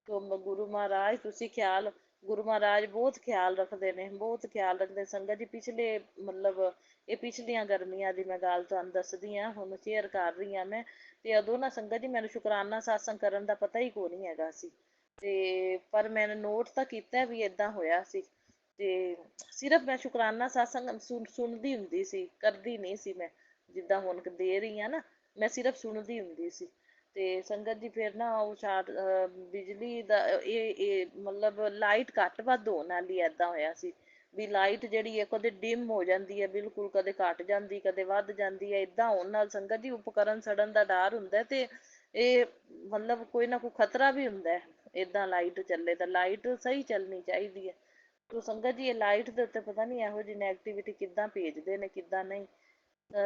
ਗੁਰੂ ਮਹਾਰਾਜ ਤੁਸੀਂ ਖਿਆਲ, ਗੁਰੂ ਮਹਾਰਾਜ ਬਹੁਤ ਖਿਆਲ ਰੱਖਦੇ ਨੇ, ਬਹੁਤ ਖਿਆਲ ਰੱਖਦੇ ਸੰਗਤ ਜੀ। ਪਿਛਲੇ ਮਤਲਬ ਇਹ ਪਿਛਲੀਆਂ ਗਰਮੀਆਂ ਦੀ ਮੈਂ ਗੱਲ ਤੁਹਾਨੂੰ ਦੱਸਦੀ ਹਾਂ, ਹੁਣ ਸ਼ੇਅਰ ਕਰ ਰਹੀ ਹਾਂ ਮੈਂ। ਤੇ ਉਦੋਂ ਨਾ ਸੰਗਤ ਜੀ ਮੈਨੂੰ ਸ਼ੁਕਰਾਨਾ ਸਤਸੰਗ ਕਰਨ ਦਾ ਪਤਾ ਹੀ ਕੋਈ ਨਹੀਂ ਹੈਗਾ ਸੀ, ਤੇ ਪਰ ਮੈਂ ਨੋਟ ਤਾਂ ਕੀਤਾ ਵੀ ਏਦਾਂ ਹੋਇਆ ਸੀ। ਤੇ ਸਿਰਫ ਮੈਂ ਸ਼ੁਕਰਾਨਾ ਸਤਸੰਗ ਸੁਣਦੀ ਹੁੰਦੀ ਸੀ, ਕਰਦੀ ਨਹੀਂ ਸੀ ਮੈਂ, ਜਿੱਦਾਂ ਹੁਣ ਦੇ ਰਹੀ ਹਾਂ ਨਾ, ਮੈਂ ਸਿਰਫ ਸੁਣਦੀ ਹੁੰਦੀ ਸੀ। ਤੇ ਸੰਗਤ ਜੀ ਫਿਰ ਨਾ ਉਹ ਬਿਜਲੀ ਦਾ ਇਹ ਮਤਲਬ ਲਾਈਟ ਘੱਟ ਵੱਧ ਹੋਣ ਨਾਲ ਹੀ ਏਦਾਂ ਹੋਇਆ ਸੀ ਵੀ ਲਾਈਟ ਜਿਹੜੀ ਹੈ ਕਦੇ ਡਿਮ ਹੋ ਜਾਂਦੀ ਹੈ ਬਿਲਕੁਲ, ਕਦੇ ਘੱਟ ਜਾਂਦੀ, ਕਦੇ ਵੱਧ ਜਾਂਦੀ ਹੈ। ਏਦਾਂ ਹੋਣ ਨਾਲ ਸੰਗਤ ਜੀ ਉਪਕਰਨ ਸੜਨ ਦਾ ਡਰ ਹੁੰਦਾ, ਤੇ ਇਹ ਮਤਲਬ ਕੋਈ ਨਾ ਕੋਈ ਖਤਰਾ ਵੀ ਹੁੰਦਾ ਏਦਾਂ ਲਾਈਟ ਚੱਲੇ ਤਾਂ। ਲਾਈਟ ਸਹੀ ਚੱਲਣੀ ਚਾਹੀਦੀ ਹੈ। ਤੋ ਸੰਗਤ ਜੀ ਇਹ ਲਾਈਟ ਦੇ ਉੱਤੇ ਪਤਾ ਨਹੀਂ ਇਹੋ ਜਿਹੀ ਨੈਗੇਟਿਵਿਟੀ ਕਿੱਦਾਂ ਭੇਜਦੇ ਨੇ, ਕਿੱਦਾਂ ਨਹੀਂ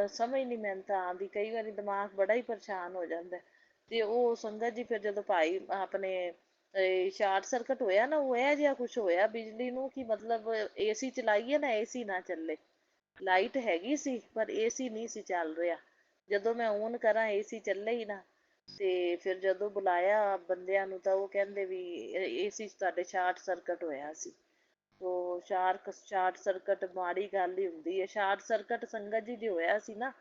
ਸਮਝ ਨਹੀਂ ਮੈਨੂੰ ਤਾਂ ਆਉਂਦੀ। ਕਈ ਵਾਰੀ ਦਿਮਾਗ ਬੜਾ ਹੀ ਪਰੇਸ਼ਾਨ ਹੋ ਜਾਂਦਾ। ਤੇ ਉਹ ਸੰਗਤ ਜੀ ਫਿਰ ਜਦੋਂ ਭਾਈ ਆਪਣੇ ਸ਼ਾਰਟ ਸਰਕਟ ਹੋਇਆ ਨਾ, ਉਹ ਇਹ ਜਿਹਾ ਕੁਝ ਹੋਇਆ ਬਿਜਲੀ ਨੂੰ ਕਿ ਮਤਲਬ ਏਸੀ ਚਲਾਈਏ ਨਾ, ਏਸੀ ਨਾ ਚੱਲੇ। ਲਾਈਟ ਹੈਗੀ ਸੀ ਪਰ ਏਸੀ ਨਹੀਂ ਸੀ ਚੱਲ ਰਿਹਾ। ਜਦੋਂ ਮੈਂ ਔਨ ਕਰਾਂ ਏਸੀ ਚੱਲੇ ਹੀ ਨਾ। ਤੇ ਫਿਰ ਜਦੋਂ ਬੁਲਾਇਆ ਬੰਦਿਆਂ ਨੂੰ ਤਾਂ ਉਹ ਕਹਿੰਦੇ ਵੀ ਏਸੀ 'ਚ ਤੁਹਾਡੇ ਸ਼ਾਰਟ ਸਰਕਟ ਹੋਇਆ ਸੀ। ਤੋ ਸ਼ਾਰਟ ਸਰਕਟ ਮਾੜੀ ਗੱਲ ਹੀ ਹੁੰਦੀ ਹੈ। ਸ਼ਾਰਟ ਸਰਕਟ ਸੰਗਤ ਜੀ ਜੇ ਹੋਇਆ ਸੀ ਨਾ,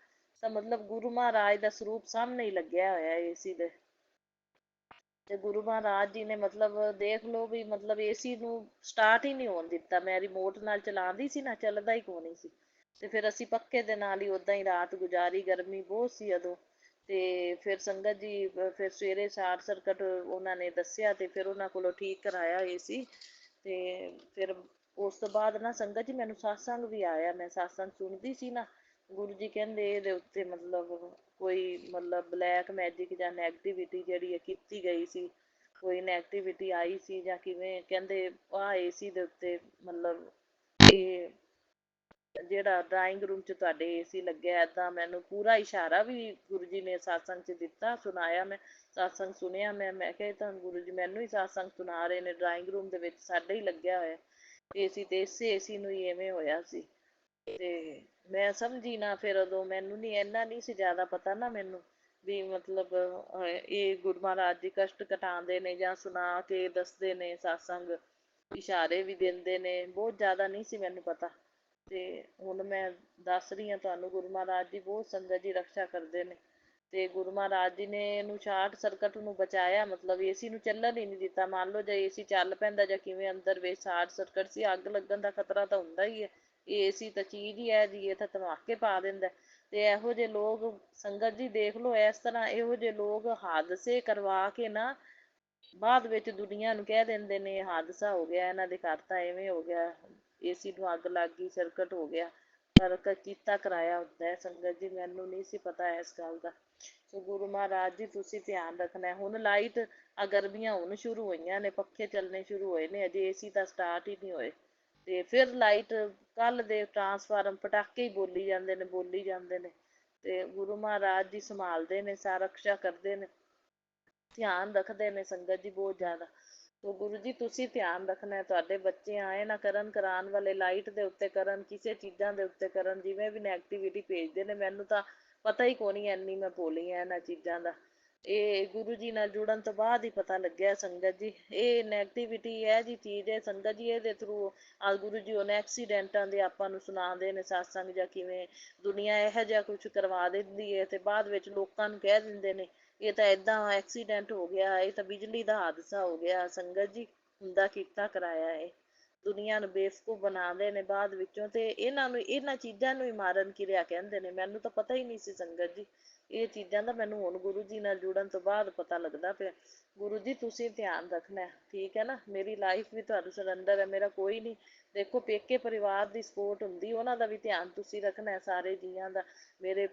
ਤਾਂ ਮਤਲਬ ਗੁਰੂ ਮਹਾਰਾਜ ਦਾ ਸਰੂਪ ਸਾਹਮਣੇ ਹੀ ਲੱਗਿਆ ਹੋਇਆ ਏਸੀ ਦੇ। ਤੇ ਗੁਰੂ ਮਹਾਰਾਜ ਜੀ ਨੇ ਮਤਲਬ ਦੇਖ ਲਓ ਵੀ ਮਤਲਬ ਏਸੀ ਨੂੰ ਸਟਾਰਟ ਹੀ ਨਹੀਂ ਹੋਣ ਦਿੱਤਾ। ਮੈਂ ਰਿਮੋਟ ਨਾਲ ਚਲਾਉਂਦੀ ਸੀ ਨਾ, ਚੱਲਦਾ ਹੀ ਕੋਈ ਨਹੀਂ ਸੀ। ਤੇ ਫਿਰ ਅਸੀਂ ਪੱਖੇ ਦੇ ਨਾਲ ਹੀ ਉਦਾਂ ਹੀ ਰਾਤ ਗੁਜ਼ਾਰੀ, ਗਰਮੀ ਬਹੁਤ ਸੀ ਉਦੋਂ। ਤੇ ਫਿਰ ਸੰਗਤ ਜੀ ਫਿਰ ਸਵੇਰੇ ਸ਼ਾਰਟ ਸਰਕਟ ਉਹਨਾਂ ਨੇ ਦੱਸਿਆ ਤੇ ਫਿਰ ਉਹਨਾਂ ਕੋਲੋਂ ਠੀਕ ਕਰਾਇਆ ਏਸੀ। ਤੇ ਫਿਰ ਉਸ ਤੋਂ ਬਾਅਦ ਨਾ ਸੰਗਤ ਜੀ ਮੈਨੂੰ ਸਤਸੰਗ ਵੀ ਆਇਆ, ਮੈਂ ਸਤਸੰਗ ਸੁਣਦੀ ਸੀ ਨਾ। ਗੁਰੂ ਜੀ ਕਹਿੰਦੇ ਇਹਦੇ ਉੱਤੇ ਮਤਲਬ ਕੋਈ ਮਤਲਬ ਬਲੈਕ ਮੈਜਿਕ ਜਾਂ ਨੈਗੇਟਿਵਿਟੀ ਜਿਹੜੀ ਹੈ ਕੀਤੀ ਗਈ ਸੀ, ਕੋਈ ਨੈਗੇਟਿਵਿਟੀ ਆਈ ਸੀ ਜਾਂ ਕਿਵੇਂ। ਕਹਿੰਦੇ ਆਹ ਏਸੀ ਦੇ ਉੱਤੇ ਮਤਲਬ ਇਹ ਜਿਹੜਾ ਡਰਾਇੰਗ ਰੂਮ 'ਚ ਤੁਹਾਡੇ ਏਸੀ ਲੱਗਿਆ, ਏਦਾਂ ਮੈਨੂੰ ਪੂਰਾ ਇਸ਼ਾਰਾ ਵੀ ਗੁਰੂ ਜੀ ਨੇ ਸਤਸੰਗ 'ਚ ਦਿੱਤਾ, ਸੁਣਾਇਆ। ਮੈਂ ਸਤਸੰਗ ਸੁਣਿਆ, ਮੈਂ ਕਿਹਾ ਇਹ ਤਾਂ ਗੁਰੂ ਜੀ ਮੈਨੂੰ ਹੀ ਸਤਸੰਗ ਸੁਣਾ ਰਹੇ ਨੇ, ਡਰਾਇੰਗ ਰੂਮ ਦੇ ਵਿੱਚ ਸਾਡੇ ਹੀ ਲੱਗਿਆ ਹੋਇਆ ਏਸੀ, ਤੇ ਇਸੇ ਏਸੀ ਨੂੰ ਹੀ ਐਵੇਂ ਹੋਇਆ ਸੀ। ਤੇ ਮੈਂ ਸਮਝੀ ਨਾ ਫਿਰ ਉਦੋਂ, ਮੈਨੂੰ ਨਹੀਂ ਇੰਨਾ ਨਹੀਂ ਸੀ ਜ਼ਿਆਦਾ ਪਤਾ ਨਾ ਮੈਨੂੰ ਵੀ ਮਤਲਬ ਇਹ ਗੁਰੂ ਮਹਾਰਾਜ ਜੀ ਕਸ਼ਟ ਘਟਾਉਂਦੇ ਨੇ ਜਾਂ ਸੁਣਾ ਕੇ ਦੱਸਦੇ ਨੇ ਸਤਸੰਗ, ਇਸ਼ਾਰੇ ਵੀ ਦਿੰਦੇ ਨੇ, ਬਹੁਤ ਜ਼ਿਆਦਾ ਨਹੀਂ ਸੀ ਮੈਨੂੰ ਪਤਾ। ਤੇ ਹੁਣ ਮੈਂ ਦੱਸ ਰਹੀ ਹਾਂ ਤੁਹਾਨੂੰ, ਗੁਰੂ ਮਹਾਰਾਜ ਜੀ ਬਹੁਤ ਸੰਗਤ ਦੀ ਰਕਸ਼ਾ ਕਰਦੇ ਨੇ। ਤੇ ਗੁਰੂ ਮਹਾਰਾਜ ਜੀ ਨੇ ਇਹਨੂੰ ਸ਼ਾਰਟ ਸਰਕਟ ਨੂੰ ਬਚਾਇਆ, ਮਤਲਬ ਏਸੀ ਨੂੰ ਚੱਲਣ ਹੀ ਨਹੀਂ ਦਿੱਤਾ। ਮੰਨ ਲਓ ਜੇ ਏਸੀ ਚੱਲ ਪੈਂਦਾ ਜਾਂ ਕਿਵੇਂ, ਅੰਦਰ ਵਿੱਚ ਸ਼ਾਰਟ ਸਰਕਟ ਸੀ, ਅੱਗ ਲੱਗਣ ਦਾ ਖਤਰਾ ਤਾਂ ਹੁੰਦਾ ਹੀ ਹੈ। ਏਸੀ ਤਾਂ ਚੀਜ਼ ਹੀ ਹੈ ਜੀ, ਇਹ ਤਾਂ ਧਮਾਕੇ ਪਾ ਦਿੰਦਾ। ਤੇ ਇਹੋ ਜਿਹੇ ਲੋਕ ਸੰਗਤ ਜੀ ਦੇਖ ਲਓ, ਇਸ ਤਰ੍ਹਾਂ ਇਹੋ ਜਿਹੇ ਲੋਕ ਹਾਦਸੇ ਕਰਵਾ ਕੇ ਨਾ ਬਾਅਦ ਵਿੱਚ ਦੁਨੀਆ ਨੂੰ ਕਹਿ ਦਿੰਦੇ ਨੇ ਹਾਦਸਾ ਹੋ ਗਿਆ, ਇਹਨਾਂ ਦੇ ਘਰ ਤਾਂ ਐਵੇਂ ਹੋ ਗਿਆ, ਏਸੀ ਨੂੰ ਅੱਗ ਲੱਗ ਗਈ, ਸਰਕਟ ਹੋ ਗਿਆ। ਪਰ ਕੀਤਾ ਕਰਾਇਆ ਹੁੰਦਾ ਹੈ ਸੰਗਤ ਜੀ, ਮੈਨੂੰ ਨਹੀਂ ਸੀ ਪਤਾ ਇਸ ਗੱਲ ਦਾ। ਸੋ ਗੁਰੂ ਮਹਾਰਾਜ ਜੀ ਤੁਸੀਂ ਧਿਆਨ ਰੱਖਣਾ। ਹੁਣ ਲਾਈਟ ਗਰਮੀਆਂ ਹੁਣ ਸ਼ੁਰੂ ਹੋਈਆਂ ਨੇ, ਪੱਖੇ ਚੱਲਣੇ ਸ਼ੁਰੂ ਹੋਏ ਨੇ, ਅਜੇ ਏਸੀ ਤਾਂ ਸਟਾਰਟ ਹੀ ਨਹੀਂ ਹੋਏ। ਤੇ ਫਿਰ ਲਾਈਟ ਕੱਲ ਦੇ ਟਰਾਂਸਫਾਰਮ ਪਟਾਕੇ ਹੀ ਬੋਲੀ ਜਾਂਦੇ ਨੇ, ਬੋਲੀ ਜਾਂਦੇ ਨੇ। ਤੇ ਗੁਰੂ ਮਹਾਰਾਜ ਜੀ ਸੰਭਾਲਦੇ ਨੇ, ਰਕਸ਼ਾ ਕਰਦੇ ਨੇ, ਧਿਆਨ ਰੱਖਦੇ ਨੇ ਸੰਗਤ ਜੀ ਬਹੁਤ ਜ਼ਿਆਦਾ। ਤੋ ਗੁਰੂ ਜੀ ਤੁਸੀਂ ਧਿਆਨ ਰੱਖਣਾ, ਤੁਹਾਡੇ ਬੱਚੇ ਆਏ ਨਾ ਕਰਨ, ਕਰਾਉਣ ਵਾਲੇ ਲਾਈਟ ਦੇ ਉੱਤੇ ਕਰਨ, ਕਿਸੇ ਚੀਜ਼ਾਂ ਦੇ ਉੱਤੇ ਕਰਨ, ਜਿਵੇਂ ਵੀ ਨੈਗੇਟਿਵਿਟੀ ਭੇਜਦੇ ਨੇ। ਮੈਨੂੰ ਤਾਂ ਪਤਾ ਹੀ ਕੋਈ ਨਹੀਂ, ਇੰਨੀ ਮੈਂ ਭੋਲੀ ਹਾਂ ਇਹਨਾਂ ਚੀਜ਼ਾਂ ਦਾ। ਇਹ ਗੁਰੂ ਜੀ ਨਾਲ ਜੁੜਨ ਤੋਂ ਬਾਅਦ ਹੀ ਪਤਾ ਲੱਗਿਆ ਸੰਗਤ ਜੀ, ਇਹ ਨੈਗੇਟਿਵਿਟੀ ਇਹ ਜੀ ਚੀਜ਼ ਹੈ ਸੰਗਤ ਜੀ। ਇਹਦੇ ਥਰੂ ਗੁਰੂ ਜੀ ਉਹਨੇ ਐਕਸੀਡੈਂਟਾਂ ਦੇ ਆਪਾਂ ਨੂੰ ਸੁਣਾਉਂਦੇ ਨੇ ਸਤਸੰਗ, ਜਾਂ ਕਿਵੇਂ ਦੁਨੀਆ ਇਹੋ ਜਿਹਾ ਕੁਛ ਕਰਵਾ ਦਿੰਦੀ ਹੈ ਤੇ ਬਾਅਦ ਵਿੱਚ ਲੋਕਾਂ ਨੂੰ ਕਹਿ ਦਿੰਦੇ ਨੇ ਇਹ ਤਾਂ ਏਦਾਂ ਐਕਸੀਡੈਂਟ ਹੋ ਗਿਆ, ਇਹ ਤਾਂ ਬਿਜਲੀ ਦਾ ਹਾਦਸਾ ਹੋ ਗਿਆ। ਸੰਗਤ ਜੀ ਹੁੰਦਾ ਕੀਤਾ ਕਰਾਇਆ ਹੈ, ਦੁਨੀਆ ਨੂੰ ਬੇਵਕੂਫ ਬਣਾਉਂਦੇ ਨੇ ਬਾਅਦ ਵਿੱਚੋਂ। ਤੇ ਇਹਨਾਂ ਨੂੰ, ਇਹਨਾਂ ਚੀਜ਼ਾਂ ਨੂੰ ਹੀ ਮਾਰਨ ਕਿਰਿਆ ਕਹਿੰਦੇ ਨੇ। ਮੈਨੂੰ ਤਾਂ ਪਤਾ ਹੀ ਨਹੀਂ ਸੀ ਸੰਗਤ ਜੀ ਇਹ ਚੀਜ਼ਾਂ ਦਾ, ਮੈਨੂੰ ਹੁਣ ਗੁਰੂ ਜੀ ਨਾਲ ਜੁੜਨ ਤੋਂ ਬਾਅਦ ਪਤਾ ਲੱਗਦਾ ਪਿਆ। ਗੁਰੂ ਜੀ ਤੁਸੀਂ ਧਿਆਨ ਰੱਖਣਾ, ਠੀਕ ਹੈ ਨਾ। ਮੇਰੀ ਲਾਈਫ ਵੀ ਤੁਹਾਨੂੰ ਸਰੰਡਰ ਹੈ, ਮੇਰਾ ਕੋਈ ਨਹੀਂ। ਦੇਖੋ ਪੇਕੇ ਪਰਿਵਾਰ ਦੀ ਸਪੋਰਟ ਹੁੰਦੀ, ਉਹਨਾਂ ਦਾ ਵੀ ਧਿਆਨ ਤੁਸੀਂ ਰੱਖਣਾ, ਸਾਰੇ ਜੀਆਂ ਦਾ। ਮੇਰੇ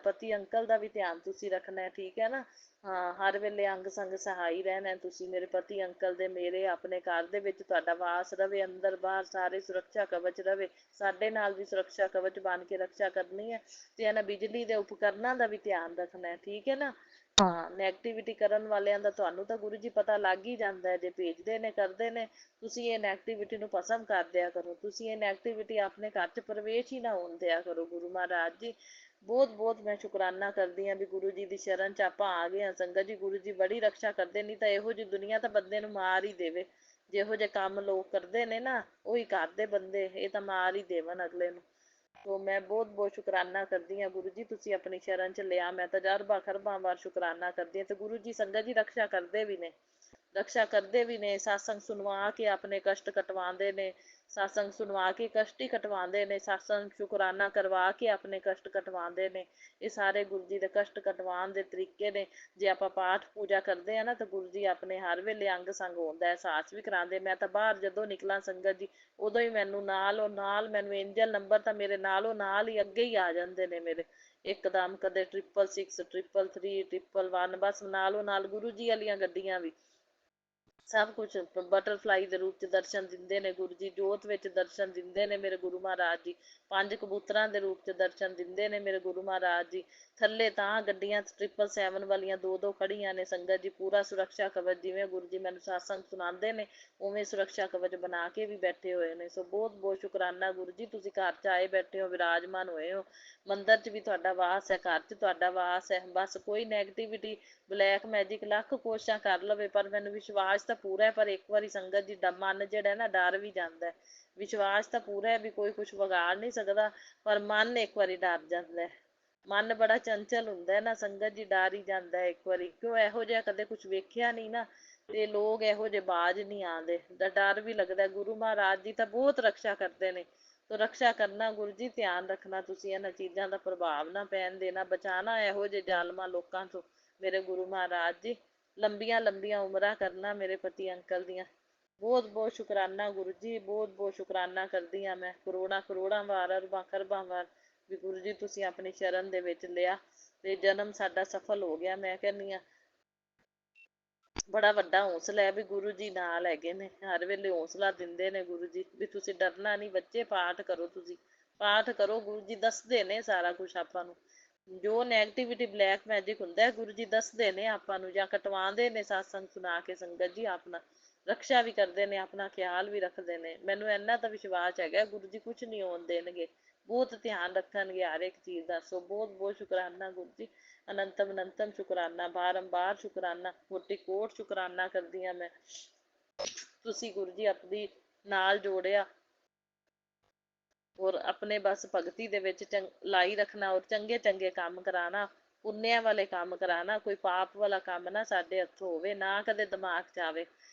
ਪਤੀ ਅੰਕਲ ਦਾ ਵੀ ਧਿਆਨ ਤੁਸੀਂ ਰੱਖਣਾ, ਠੀਕ ਹੈ ਨਾ। ਹਾਂ, ਹਰ ਵੇਲੇ ਅੰਗ ਸੰਗ ਸਹਾਈ ਰਹਿਣਾ ਤੁਸੀਂ ਮੇਰੇ ਪਤੀ ਅੰਕਲ ਦੇ। ਮੇਰੇ ਆਪਣੇ ਘਰ ਦੇ ਵਿੱਚ ਤੁਹਾਡਾ ਵਾਸ ਰਵੇ, ਅੰਦਰ ਬਾਹਰ ਸਾਰੇ ਸੁਰੱਖਿਆ ਕਵਚ ਰਵੇ। ਸਾਡੇ ਨਾਲ ਵੀ ਸੁਰੱਖਿਆ ਕਵਚ ਬਣ ਕੇ ਰਕਸ਼ਾ ਕਰਨੀ ਹੈ। ਤੇ ਇਹਨਾਂ ਬਿਜਲੀ ਦੇ ਉਪਕਰਨਾਂ ਦਾ ਵੀ ਧਿਆਨ ਰੱਖਣਾ, ਠੀਕ ਹੈ ਨਾ। ਹਾਂ, ਨੈਗੇਟਿਵਿਟੀ ਕਰਨ ਵਾਲਿਆਂ ਦਾ ਤੁਹਾਨੂੰ ਤਾਂ ਗੁਰੂ ਜੀ ਪਤਾ ਲੱਗ ਹੀ ਜਾਂਦਾ, ਜੇ ਭੇਜਦੇ ਨੇ ਕਰਦੇ ਨੇ। ਤੁਸੀਂ ਇਹ ਨੈਗੇਟਿਵਿਟੀ ਨੂੰ ਭਸਮ ਕਰ ਦਿਆ ਕਰੋ, ਤੁਸੀਂ ਇਹ ਨੈਗੇਟਿਵਿਟੀ ਆਪਣੇ ਘਰ 'ਚ ਪ੍ਰਵੇਸ਼ ਹੀ ਨਾ ਹੋਣ ਦਿਆ ਕਰੋ। ਗੁਰੂ ਮਹਾਰਾਜ ਜੀ ਬਹੁਤ ਬਹੁਤ ਮੈਂ ਸ਼ੁਕਰਾਨਾ ਕਰਦੀ ਹਾਂ ਵੀ ਗੁਰੂ ਜੀ ਦੀ ਸ਼ਰਨ 'ਚ ਆਪਾਂ ਆ ਗਏ ਹਾਂ ਸੰਗਤ ਜੀ। ਗੁਰੂ ਜੀ ਬੜੀ ਰਕਸ਼ਾ ਕਰਦੇ, ਨਹੀਂ ਤਾਂ ਇਹੋ ਜਿਹੀ ਦੁਨੀਆ ਤਾਂ ਬੰਦੇ ਨੂੰ ਮਾਰ ਹੀ ਦੇਵੇ। ਜਿਹੋ ਜਿਹੇ ਕੰਮ ਲੋਕ ਕਰਦੇ ਨੇ ਨਾ, ਉਹੀ ਕਰਦੇ ਬੰਦੇ, ਇਹ ਤਾਂ ਮਾਰ ਹੀ ਦੇਵਣ ਅਗਲੇ ਨੂੰ। ਸੋ ਮੈਂ ਬਹੁਤ ਬਹੁਤ ਸ਼ੁਕਰਾਨਾ ਕਰਦੀ ਹਾਂ ਗੁਰੂ ਜੀ, ਤੁਸੀਂ ਆਪਣੀ ਸ਼ਰਨ 'ਚ ਲਿਆ। ਮੈਂ ਤਾਂ ਅਰਬਾਂ ਖਰਬਾਂ ਵਾਰ ਸ਼ੁਕਰਾਨਾ ਕਰਦੀ ਹਾਂ। ਤੇ ਗੁਰੂ ਜੀ ਸੰਗਤ ਜੀ ਰਕਸ਼ਾ ਕਰਦੇ ਵੀ ਨੇ, ਰਕਸ਼ਾ ਕਰਦੇ ਵੀ ਨੇ। ਸਤਸੰਗ ਸੁਣਵਾ ਕੇ ਆਪਣੇ ਕਸ਼ਟ ਕਟਵਾਉਂਦੇ ਨੇ, ਸਤਸੰਗ ਸੁਣਵਾ ਕੇ ਕਸ਼ਟ ਹੀ ਕਟਵਾਉਂਦੇ ਨੇ, ਸਤਸੰਗ ਸ਼ੁਕਰਾਨਾ ਕਰਵਾ ਕੇ ਆਪਣੇ ਕਸ਼ਟ ਕਟਵਾਉਂਦੇ ਨੇ। ਇਹ ਸਾਰੇ ਗੁਰੂ ਜੀ ਦੇ ਕਸ਼ਟ ਕਟਵਾਉਣ ਦੇ ਤਰੀਕੇ ਨੇ। ਜੇ ਆਪਾਂ ਪਾਠ ਪੂਜਾ ਕਰਦੇ ਹਾਂ ਨਾ, ਤਾਂ ਗੁਰੂ ਜੀ ਆਪਣੇ ਹਰ ਵੇਲੇ ਅੰਗ ਸੰਗ ਹੁੰਦਾ, ਅਹਿਸਾਸ ਵੀ ਕਰਾਉਂਦੇ। ਮੈਂ ਤਾਂ ਬਾਹਰ ਜਦੋਂ ਨਿਕਲਾਂ ਸੰਗਤ ਜੀ, ਉਦੋਂ ਹੀ ਮੈਨੂੰ ਨਾਲੋਂ ਨਾਲ ਮੈਨੂੰ ਐਂਜਲ ਨੰਬਰ ਤਾਂ ਮੇਰੇ ਨਾਲੋਂ ਨਾਲ ਹੀ ਅੱਗੇ ਹੀ ਆ ਜਾਂਦੇ ਨੇ ਮੇਰੇ, ਇੱਕਦਮ। ਕਦੇ 666, 333, 111, ਬਸ ਨਾਲੋਂ ਨਾਲ ਗੁਰੂ ਜੀ ਵਾਲੀਆਂ ਗੱਡੀਆਂ ਵੀ ਸਭ ਕੁਝ ਬਟਰਫਲਾਈ ਦੇ ਰੂਪ ਚ ਦਰਸ਼ਨ ਦਿੰਦੇ ਨੇ ਗੁਰੂ ਜੀ, ਜੋਤ ਵਿੱਚ ਦਰਸ਼ਨ ਦਿੰਦੇ ਨੇ ਮੇਰੇ ਗੁਰੂ ਮਹਾਰਾਜ ਜੀ, 5 ਕਬੂਤਰਾਂ ਦੇ ਰੂਪ ਚ ਦਰਸ਼ਨ ਦਿੰਦੇ ਨੇ ਮੇਰੇ ਗੁਰੂ ਮਹਾਰਾਜ ਜੀ। ਥੱਲੇ ਤਾਂ ਗੱਡੀਆਂ 777 ਵਾਲੀਆਂ ਦੋ ਦੋ ਖੜੀਆਂ ਨੇ ਸੰਗਤ ਜੀ, ਪੂਰਾ ਸੁਰੱਖਿਆ ਕਵਚ, ਜਿਵੇਂ ਗੁਰੂ ਜੀ ਮੈਨੂੰ ਸਾਸੰਗ ਸੁਣਾਉਂਦੇ ਨੇ ਉਵੇਂ ਸੁਰੱਖਿਆ ਕਵਚ ਬਣਾ ਕੇ ਵੀ ਬੈਠੇ ਹੋਏ ਨੇ। ਸੋ ਬਹੁਤ ਬਹੁਤ ਸ਼ੁਕਰਾਨਾ ਗੁਰੂ ਜੀ, ਤੁਸੀਂ ਘਰ ਚ ਆਏ ਬੈਠੇ ਹੋ, ਵਿਰਾਜਮਾਨ ਹੋਏ ਹੋ, ਮੰਦਿਰ ਚ ਵੀ ਤੁਹਾਡਾ ਵਾਸ ਹੈ, ਘਰ ਚ ਤੁਹਾਡਾ ਵਾਸ ਹੈ। ਬਸ ਕੋਈ ਨੈਗੇਟਿਵਿਟੀ, ਬਲੈਕ ਮੈਜਿਕ ਲੱਖ ਕੋਸ਼ਿਸ਼ਾਂ ਕਰ ਲਵੇ, ਪਰ ਮੈਨੂੰ ਵਿਸ਼ਵਾਸ ਤਾਂ ਪੂਰਾ ਹੈ। ਪਰ ਇੱਕ ਵਾਰੀ ਸੰਗਤ ਜੀ ਦਾ ਮਨ ਜਿਹੜਾ ਨਾ ਡਰ ਵੀ ਜਾਂਦਾ ਹੈ। ਵਿਸ਼ਵਾਸ ਤਾਂ ਪੂਰਾ ਹੈ ਵੀ ਕੋਈ ਕੁਝ ਵਿਗਾੜ ਨਹੀਂ ਸਕਦਾ, ਪਰ ਮਨ ਇੱਕ ਵਾਰੀ ਡਰ ਜਾਂਦਾ ਹੈ। ਮਨ ਬੜਾ ਚੰਚਲ ਹੁੰਦਾ ਹੈ ਨਾ ਸੰਗਤ ਜੀ, ਡਰ ਹੀ ਜਾਂਦਾ ਹੈ ਇੱਕ ਵਾਰੀ, ਕਿਉਂ ਇਹੋ ਜਿਹਾ ਕਦੇ ਕੁਝ ਵੇਖਿਆ ਨਹੀਂ ਨਾ, ਤੇ ਲੋਕ ਇਹੋ ਜਿਹੇ ਬਾਜ ਨਹੀਂ ਆਉਂਦੇ, ਡਰ ਵੀ ਲੱਗਦਾ। ਗੁਰੂ ਮਹਾਰਾਜ ਜੀ ਤਾਂ ਬਹੁਤ ਰਕਸ਼ਾ ਕਰਦੇ ਨੇ, ਤੋ ਰਕਸ਼ਾ ਕਰਨਾ ਗੁਰੂ ਜੀ, ਧਿਆਨ ਰੱਖਣਾ ਤੁਸੀਂ, ਇਹਨਾਂ ਚੀਜ਼ਾਂ ਦਾ ਪ੍ਰਭਾਵ ਨਾ ਪੈਣ ਦੇਣਾ, ਬਚਾਣਾ ਇਹੋ ਜਿਹੇ ਜ਼ਾਲਮਾਂ ਲੋਕਾਂ ਤੋਂ ਮੇਰੇ ਗੁਰੂ ਮਹਾਰਾਜ ਜੀ। ਲੰਬੀਆਂ ਲੰਬੀਆਂ ਉਮਰਾਂ ਕਰਨਾ ਮੇਰੇ ਪਤੀ ਅੰਕਲ ਦੀਆਂ। ਬਹੁਤ ਬਹੁਤ ਸ਼ੁਕਰਾਨਾ ਗੁਰੂ ਜੀ, ਬਹੁਤ ਬਹੁਤ ਸ਼ੁਕਰਾਨਾ ਕਰਦੀ ਹਾਂ ਮੈਂ, ਕਰੋੜਾਂ ਕਰੋੜਾਂ ਵਾਰ, ਅਰਬਾਂ ਖਰਬਾਂ ਵਾਰ, ਵੀ ਗੁਰੂ ਜੀ ਤੁਸੀਂ ਆਪਣੀ ਸ਼ਰਨ ਦੇ ਵਿੱਚ ਲਿਆ ਤੇ ਜਨਮ ਸਾਡਾ ਸਫਲ ਹੋ ਗਿਆ। ਮੈਂ ਕਹਿੰਦੀ ਹਾਂ ਬੜਾ ਵੱਡਾ ਹੌਸਲਾ ਹੈ ਵੀ ਗੁਰੂ ਜੀ ਨਾਲ ਹੈਗੇ ਨੇ, ਹਰ ਵੇਲੇ ਹੌਸਲਾ ਦਿੰਦੇ ਨੇ ਗੁਰੂ ਜੀ, ਵੀ ਤੁਸੀਂ ਡਰਨਾ ਨਹੀਂ ਬੱਚੇ, ਪਾਠ ਕਰੋ, ਤੁਸੀਂ ਪਾਠ ਕਰੋ। ਗੁਰੂ ਜੀ ਦੱਸਦੇ ਨੇ ਸਾਰਾ ਕੁਝ ਆਪਾਂ ਨੂੰ, ਜੋ ਨੈਗੇਟਿਵਿਟੀ ਬਲੈਕ ਮੈਜਿਕ ਹੁੰਦਾ ਗੁਰੂ ਜੀ ਦੱਸਦੇ ਨੇ ਆਪਾਂ ਨੂੰ, ਜਾਂ ਕਟਵਾਉਂਦੇ ਨੇ ਸਾਸੰਗ ਸੁਣਾ ਕੇ ਸੰਗਤ ਜੀ, ਆਪਣਾ ਰਕਸ਼ਾ ਵੀ ਕਰਦੇ ਨੇ, ਆਪਣਾ ਖਿਆਲ ਵੀ ਰੱਖਦੇ ਨੇ। ਮੈਨੂੰ ਇੰਨਾ ਤਾਂ ਵਿਸ਼ਵਾਸ ਹੈਗਾ ਗੁਰੂ ਜੀ ਕੁਝ ਨਹੀਂ ਹੋਣ ਦੇਣਗੇ, ਬਹੁਤ ਧਿਆਨ ਰੱਖਣਗੇ ਹਰ ਇੱਕ ਚੀਜ਼ ਦਾ। ਸੋ ਬਹੁਤ ਬਹੁਤ ਸ਼ੁਕਰਾਨਾ ਗੁਰੂ ਜੀ, ਅਨੰਤਮ ਅਨੰਤਮ ਸ਼ੁਕਰਾਨਾ, ਬਾਰੰਬਾਰ ਸ਼ੁਕਰਾਨਾ, ਕੋਟि ਕੋਟ ਸ਼ੁਕਰਾਨਾ ਕਰਦੀ ਹਾਂ ਮੈਂ। ਤੁਸੀਂ ਗੁਰੂ ਜੀ ਆਪਣੀ ਨਾਲ ਜੋੜਿਆ, ਔਰ ਆਪਣੇ ਬਸ ਭਗਤੀ ਦੇ ਵਿੱਚ ਲਾਈ ਰੱਖਣਾ, ਔਰ ਚੰਗੇ ਚੰਗੇ ਕੰਮ ਕਰਾਉਣਾ, ਪੁੰਨਿਆਂ ਵਾਲੇ ਕੰਮ ਕਰਾਉਣਾ, ਕੋਈ ਪਾਪ ਵਾਲਾ ਕੰਮ ਨਾ ਸਾਡੇ ਹੱਥੋਂ ਹੋਵੇ, ਨਾ ਕਦੇ ਦਿਮਾਗ 'ਚ ਆਵੇ।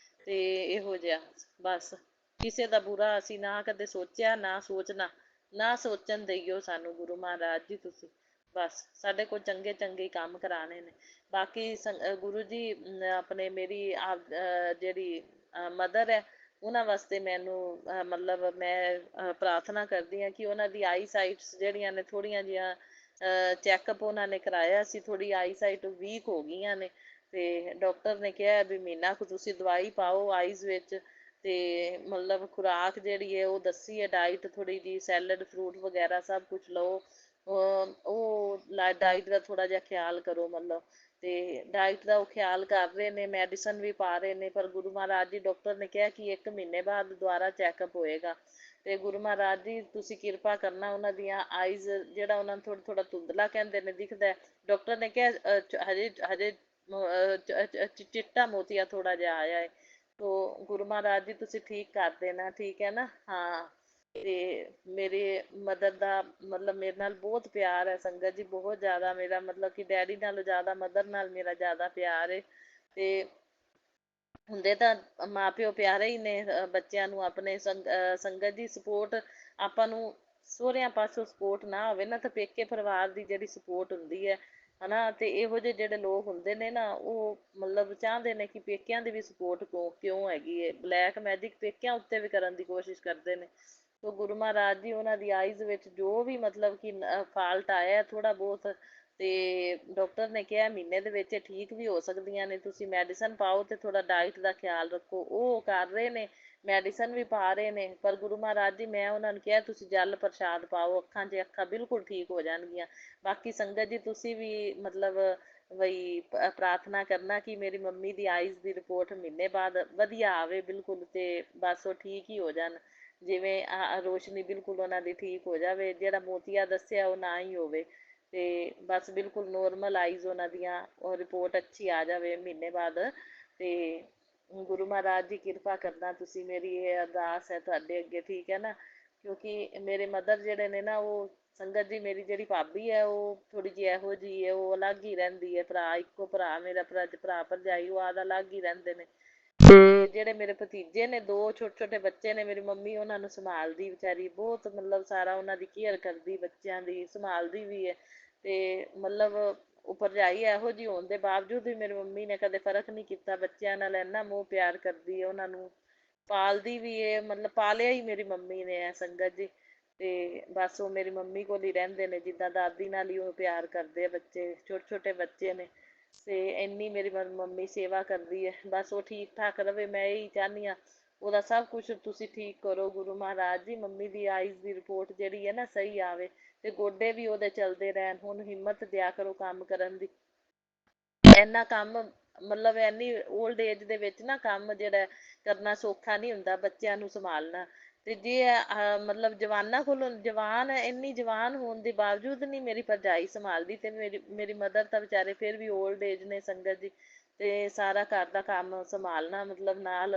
ਤੇ ਇਹੋ ਜਿਹਾ ਬਸ ਕਿਸੇ ਦਾ ਬੁਰਾ ਅਸੀਂ ਨਾ ਕਦੇ ਸੋਚਿਆ, ਨਾ ਸੋਚਣਾ, ਨਾ ਸੋਚਣ ਦੇਈਓ ਸਾਨੂੰ ਗੁਰੂ ਮਹਾਰਾਜ ਜੀ ਤੁਸੀਂ। ਬਸ ਸਾਡੇ ਕੋਲ ਚੰਗੇ ਚੰਗੇ ਕੰਮ ਕਰਾਉਣੇ ਨੇ। ਬਾਕੀ ਗੁਰੂ ਜੀ ਆਪਣੇ ਮੇਰੀ ਜਿਹੜੀ ਮਦਰ ਹੈ, ਉਹਨਾਂ ਵਾਸਤੇ ਮੈਨੂੰ ਮਤਲਬ ਮੈਂ ਪ੍ਰਾਰਥਨਾ ਕਰਦੀ ਹਾਂ ਕਿ ਉਹਨਾਂ ਦੀ ਆਈ ਸਾਈਟਸ ਜਿਹੜੀਆਂ ਨੇ ਥੋੜ੍ਹੀਆਂ ਜਿਹੀਆਂ, ਚੈੱਕਅਪ ਉਹਨਾਂ ਨੇ ਕਰਾਇਆ ਸੀ, ਥੋੜ੍ਹੀ ਆਈ ਸਾਈਟ ਵੀਕ ਹੋ ਗਈਆਂ ਨੇ, ਤੇ ਡਾਕਟਰ ਨੇ ਕਿਹਾ ਵੀ ਮਹੀਨਾ ਕੁ ਤੁਸੀਂ ਦਵਾਈ ਪਾਓ ਆਈਜ਼ ਵਿੱਚ, ਤੇ ਮਤਲਬ ਖੁਰਾਕ ਜਿਹੜੀ ਹੈ ਉਹ ਦੱਸੀ ਹੈ, ਡਾਈਟ ਥੋੜ੍ਹੀ ਜਿਹੀ ਸੈਲਡ ਫਰੂਟ ਵਗੈਰਾ ਸਭ ਕੁਝ ਲਓ, ਉਹ ਡਾਈਟ ਦਾ ਥੋੜ੍ਹਾ ਜਿਹਾ ਖਿਆਲ ਕਰੋ ਮਤਲਬ। ਤੇ ਡਾਈਟ ਦਾ ਉਹ ਖਿਆਲ ਕਰ ਰਹੇ ਨੇ, ਮੈਡੀਸਨ ਵੀ ਪਾ ਰਹੇ ਨੇ, ਪਰ ਗੁਰੂ ਮਹਾਰਾਜ ਜੀ ਡਾਕਟਰ ਨੇ ਕਿਹਾ ਕਿ 1 ਮਹੀਨੇ ਬਾਅਦ ਦੁਬਾਰਾ ਚੈੱਕਅਪ ਹੋਏਗਾ। ਤੇ ਗੁਰੂ ਮਹਾਰਾਜ ਜੀ ਤੁਸੀਂ ਕਿਰਪਾ ਕਰਨਾ, ਉਹਨਾਂ ਦੀਆਂ ਆਈਜ਼ ਜਿਹੜਾ ਉਹਨਾਂ ਨੂੰ ਥੋੜ੍ਹਾ ਥੋੜ੍ਹਾ ਧੁੰਦਲਾ ਕਹਿੰਦੇ ਨੇ ਦਿਖਦਾ, ਡਾਕਟਰ ਨੇ ਕਿਹਾ ਹਜੇ ਹਜੇ ਚਿੱਟਾ ਮੋਤੀਆ ਥੋੜ੍ਹਾ ਜਿਹਾ ਆਇਆ ਹੈ, ਤੋ ਗੁਰੂ ਮਹਾਰਾਜ ਜੀ ਤੁਸੀਂ ਠੀਕ ਕਰ ਦੇਣਾ, ਠੀਕ ਹੈ ਨਾ। ਹਾਂ, ਤੇ ਮੇਰੇ ਮਦਰ ਦਾ ਮਤਲਬ ਮੇਰੇ ਨਾਲ ਬਹੁਤ ਪਿਆਰ ਹੈ ਸੰਗਤ ਜੀ, ਬਹੁਤ ਜ਼ਿਆਦਾ, ਮੇਰਾ ਮਤਲਬ ਕਿ ਡੈਡੀ ਨਾਲੋਂ ਜ਼ਿਆਦਾ ਮਦਰ ਨਾਲ ਮੇਰਾ ਜ਼ਿਆਦਾ ਪਿਆਰ ਹੈ। ਤੇ ਹੁੰਦੇ ਤਾਂ ਮਾਂ ਪਿਓ ਪਿਆਰੇ ਹੀ ਨੇ ਬੱਚਿਆਂ ਨੂੰ ਆਪਣੇ। ਸੰਗਤ ਦੀ ਸਪੋਰਟ ਆਪਾਂ ਨੂੰ ਸਹੁਰਿਆਂ ਪਾਸੋਂ ਸਪੋਰਟ ਨਾ ਹੋਵੇ ਨਾ, ਤਾਂ ਪੇਕੇ ਪਰਿਵਾਰ ਦੀ ਜਿਹੜੀ ਸਪੋਰਟ ਹੁੰਦੀ ਹੈ ਹਨਾ, ਤੇ ਇਹੋ ਜਿਹੇ ਜਿਹੜੇ ਲੋਕ ਹੁੰਦੇ ਨੇ ਨਾ, ਉਹ ਮਤਲਬ ਚਾਹੁੰਦੇ ਨੇ ਕਿ ਪੇਕਿਆਂ ਦੀ ਵੀ ਸਪੋਰਟ ਕਿਉਂ ਹੈਗੀ ਹੈ, ਬਲੈਕ ਮੈਜਿਕ ਪੇਕਿਆਂ ਉੱਤੇ ਵੀ ਕਰਨ ਦੀ ਕੋਸ਼ਿਸ਼ ਕਰਦੇ ਨੇ। ਸੋ ਗੁਰੂ ਮਹਾਰਾਜ ਜੀ ਉਹਨਾਂ ਦੀ ਆਈਜ਼ ਵਿੱਚ ਜੋ ਵੀ ਮਤਲਬ ਕਿ ਫਾਲਟ ਆਇਆ ਥੋੜ੍ਹਾ ਬਹੁਤ, ਤੇ ਡਾਕਟਰ ਨੇ ਕਿਹਾ ਮਹੀਨੇ ਦੇ ਵਿੱਚ ਠੀਕ ਵੀ ਹੋ ਸਕਦੀਆਂ ਨੇ, ਤੁਸੀਂ ਮੈਡੀਸਨ ਪਾਓ ਤੇ ਥੋੜ੍ਹਾ ਡਾਈਟ ਦਾ ਖਿਆਲ ਰੱਖੋ। ਉਹ ਕਰ ਰਹੇ ਨੇ, ਮੈਡੀਸਨ ਵੀ ਪਾ ਰਹੇ ਨੇ, ਪਰ ਗੁਰੂ ਮਹਾਰਾਜ ਜੀ ਮੈਂ ਉਹਨਾਂ ਨੂੰ ਕਿਹਾ ਤੁਸੀਂ ਜਲ ਪ੍ਰਸ਼ਾਦ ਪਾਓ ਅੱਖਾਂ 'ਚ, ਅੱਖਾਂ ਬਿਲਕੁਲ ਠੀਕ ਹੋ ਜਾਣਗੀਆਂ। ਬਾਕੀ ਸੰਗਤ ਜੀ ਤੁਸੀਂ ਵੀ ਮਤਲਬ ਬਈ ਪ੍ਰਾਰਥਨਾ ਕਰਨਾ ਕਿ ਮੇਰੀ ਮੰਮੀ ਦੀ ਆਈਜ਼ ਦੀ ਰਿਪੋਰਟ ਮਹੀਨੇ ਬਾਅਦ ਵਧੀਆ ਆਵੇ ਬਿਲਕੁਲ, ਤੇ ਬਸ ਉਹ ਠੀਕ ਹੀ ਹੋ ਜਾਣ, ਜਿਵੇਂ ਰੋਸ਼ਨੀ ਬਿਲਕੁਲ ਉਹਨਾਂ ਦੀ ਠੀਕ ਹੋ ਜਾਵੇ, ਜਿਹੜਾ ਮੋਤੀਆ ਦੱਸਿਆ ਉਹ ਨਾ ਹੀ ਹੋਵੇ, ਤੇ ਬਸ ਬਿਲਕੁਲ ਨੋਰਮਲ ਆਈਜ਼ ਉਹਨਾਂ ਦੀਆਂ, ਉਹ ਰਿਪੋਰਟ ਅੱਛੀ ਆ ਜਾਵੇ ਮਹੀਨੇ ਬਾਅਦ। ਤੇ ਗੁਰੂ ਮਹਾਰਾਜ ਜੀ ਕਿਰਪਾ ਕਰਨਾ ਤੁਸੀਂ, ਮੇਰੀ ਇਹ ਅਰਦਾਸ ਹੈ ਤੁਹਾਡੇ ਅੱਗੇ, ਠੀਕ ਹੈ ਨਾ। ਕਿਉਂਕਿ ਮੇਰੇ ਮਦਰ ਜਿਹੜੇ ਨੇ ਨਾ, ਉਹ ਸੰਗਤ ਜੀ ਮੇਰੀ ਜਿਹੜੀ ਭਾਬੀ ਹੈ ਉਹ ਥੋੜ੍ਹੀ ਜਿਹੀ ਇਹੋ ਜਿਹੀ ਹੈ, ਉਹ ਅਲੱਗ ਹੀ ਰਹਿੰਦੀ ਹੈ, ਭਰਾ ਇੱਕੋ ਭਰਾ ਮੇਰਾ, ਭਰਾ ਭਰਜਾਈ ਉਹ ਆਦ ਅਲੱਗ ਹੀ ਰਹਿੰਦੇ ਨੇ। ਤੇ ਜਿਹੜੇ ਮੇਰੇ ਭਤੀਜੇ ਨੇ, 2 ਛੋਟੇ ਛੋਟੇ ਬੱਚੇ ਨੇ, ਮੇਰੀ ਮੰਮੀ ਉਹਨਾਂ ਨੂੰ ਸੰਭਾਲਦੀ ਵਿਚਾਰੀ, ਬਹੁਤ ਮਤਲਬ ਸਾਰਾ ਉਹਨਾਂ ਦੀ ਕੇਅਰ ਕਰਦੀ, ਬੱਚਿਆਂ ਦੀ ਸੰਭਾਲਦੀ ਵੀ ਹੈ। ਤੇ ਮਤਲਬ ਉਹ ਭਰਜਾਈ ਇਹੋ ਜਿਹੀ ਹੋਣ ਦੇ ਬਾਵਜੂਦ ਵੀ ਮੇਰੀ ਮੰਮੀ ਨੇ ਕਦੇ ਫਰਕ ਨਹੀਂ ਕੀਤਾ, ਬੱਚਿਆਂ ਨਾਲ ਇੰਨਾ ਮੋਹ ਪਿਆਰ ਕਰਦੀ ਹੈ, ਉਹਨਾਂ ਨੂੰ ਪਾਲਦੀ ਵੀ ਹੈ, ਮਤਲਬ ਪਾਲਿਆ ਹੀ ਮੇਰੀ ਮੰਮੀ ਨੇ ਹੈ ਸੰਗਤ ਜੀ। ਤੇ ਬਸ ਉਹ ਮੇਰੀ ਮੰਮੀ ਕੋਲ ਹੀ ਰਹਿੰਦੇ ਨੇ, ਜਿੱਦਾਂ ਦਾਦੀ ਨਾਲ ਹੀ ਉਹ ਪਿਆਰ ਕਰਦੇ ਆ ਬੱਚੇ, ਛੋਟੇ ਛੋਟੇ ਬੱਚੇ ਨੇ। ਤੇ ਇੰਨੀ ਮੇਰੀ ਮੰਮੀ ਸੇਵਾ ਕਰਦੀ ਹੈ। ਬਸ ਉਹ ਠੀਕ ਠਾਕ ਰਵੇ, ਮੈਂ ਇਹੀ ਚਾਹੁੰਦੀ ਹਾਂ। ਉਹਦਾ ਸਭ ਕੁਝ ਤੁਸੀਂ ਠੀਕ ਕਰੋ ਗੁਰੂ ਮਹਾਰਾਜ ਜੀ। ਮੰਮੀ ਦੀ ਆਈਜ਼ ਦੀ ਰਿਪੋਰਟ ਜਿਹੜੀ ਹੈ ਨਾ ਸਹੀ ਆਵੇ, ਤੇ ਗੋਡੇ ਵੀ ਉਹਦੇ ਚੱਲਦੇ ਰਹਿਣ। ਹੁਣ ਹਿੰਮਤ ਦਿਆ ਕਰੋ ਕੰਮ ਕਰਨ ਦੀ। ਇੰਨਾ ਕੰਮ ਮਤਲਬ ਇੰਨੀ ਓਲਡ ਏਜ ਦੇ ਵਿੱਚ ਨਾ ਕੰਮ ਜਿਹੜਾ ਕਰਨਾ ਸੌਖਾ ਨਹੀਂ ਹੁੰਦਾ, ਬੱਚਿਆਂ ਨੂੰ ਸੰਭਾਲਣਾ। ਤੇ ਜੇ ਮਤਲਬ ਜਵਾਨਾਂ ਕੋਲੋਂ ਜਵਾਨ ਇੰਨੀ ਜਵਾਨ ਹੋਣ ਦੇ ਬਾਵਜੂਦ ਨਹੀਂ ਮੇਰੀ ਭਰਜਾਈ ਸੰਭਾਲਦੀ, ਤੇ ਮੇਰੀ ਮਦਰ ਤਾਂ ਵਿਚਾਰੇ ਫਿਰ ਵੀ ਓਲਡ ਏਜ ਨੇ ਸੰਗਤ ਜੀ। ਤੇ ਸਾਰਾ ਘਰ ਦਾ ਕੰਮ ਸੰਭਾਲਣਾ, ਮਤਲਬ ਨਾਲ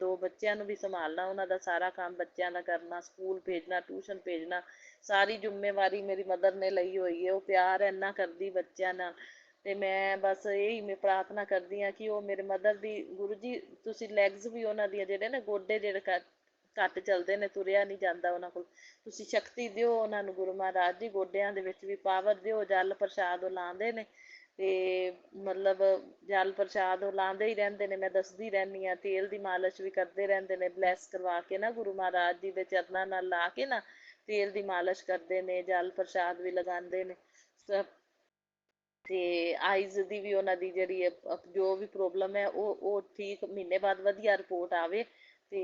2 ਬੱਚਿਆਂ ਨੂੰ ਵੀ ਸੰਭਾਲਣਾ, ਉਹਨਾਂ ਦਾ ਸਾਰਾ ਕੰਮ ਬੱਚਿਆਂ ਦਾ ਕਰਨਾ, ਸਕੂਲ ਭੇਜਣਾ, ਟਿਊਸ਼ਨ ਭੇਜਣਾ, ਸਾਰੀ ਜ਼ਿੰਮੇਵਾਰੀ ਮੇਰੀ ਮਦਰ ਨੇ ਲਈ ਹੋਈ ਹੈ। ਉਹ ਪਿਆਰ ਇੰਨਾ ਕਰਦੀ ਬੱਚਿਆਂ ਨਾਲ। ਤੇ ਮੈਂ ਬਸ ਇਹੀ ਮੈਂ ਪ੍ਰਾਰਥਨਾ ਕਰਦੀ ਹਾਂ ਕਿ ਉਹ ਮੇਰੇ ਮਦਰ ਦੀ, ਗੁਰੂ ਜੀ ਤੁਸੀਂ ਲੈਗਸ ਵੀ ਉਹਨਾਂ ਦੀਆਂ ਜਿਹੜੇ ਨਾ ਗੋਡੇ ਜਿਹੜੇ ਘੱਟ ਚੱਲਦੇ ਨੇ, ਤੁਰਿਆ ਨਹੀਂ ਜਾਂਦਾ ਉਹਨਾਂ ਕੋਲ, ਤੁਸੀਂ ਸ਼ਕਤੀ ਦਿਓ ਉਹਨਾਂ ਨੂੰ ਗੁਰੂ ਮਹਾਰਾਜ ਜੀ। ਗੋਡਿਆਂ ਦੇ ਵਿੱਚ ਵੀ ਪਾਵਰ ਦਿਓ। ਜਲ ਪ੍ਰਸ਼ਾਦ ਉਹ ਲਾਉਂਦੇ ਨੇ, ਤੇ ਮਤਲਬ ਜਲ ਪ੍ਰਸ਼ਾਦ ਉਹ ਲਾਉਂਦੇ ਹੀ ਰਹਿੰਦੇ ਨੇ। ਮੈਂ ਦੱਸਦੀ ਰਹਿੰਦੀ ਹਾਂ, ਤੇਲ ਦੀ ਮਾਲਿਸ਼ ਵੀ ਕਰਦੇ ਰਹਿੰਦੇ ਨੇ, ਬਲੈਸ ਕਰਵਾ ਕੇ ਨਾ ਗੁਰੂ ਮਹਾਰਾਜ ਜੀ ਦੇ ਚਰਨਾਂ ਨਾਲ ਲਾ ਕੇ ਨਾ ਤੇਲ ਦੀ ਮਾਲਿਸ਼ ਕਰਦੇ ਨੇ, ਜਲ ਪ੍ਰਸ਼ਾਦ ਵੀ ਲਗਾਉਂਦੇ ਨੇ। ਤੇ ਆਈਜ਼ ਦੀ ਵੀ ਉਹਨਾਂ ਦੀ ਜਿਹੜੀ ਹੈ ਜੋ ਵੀ ਪ੍ਰੋਬਲਮ ਹੈ ਉਹ ਠੀਕ, ਮਹੀਨੇ ਬਾਅਦ ਵਧੀਆ ਰਿਪੋਰਟ ਆਵੇ। ਤੇ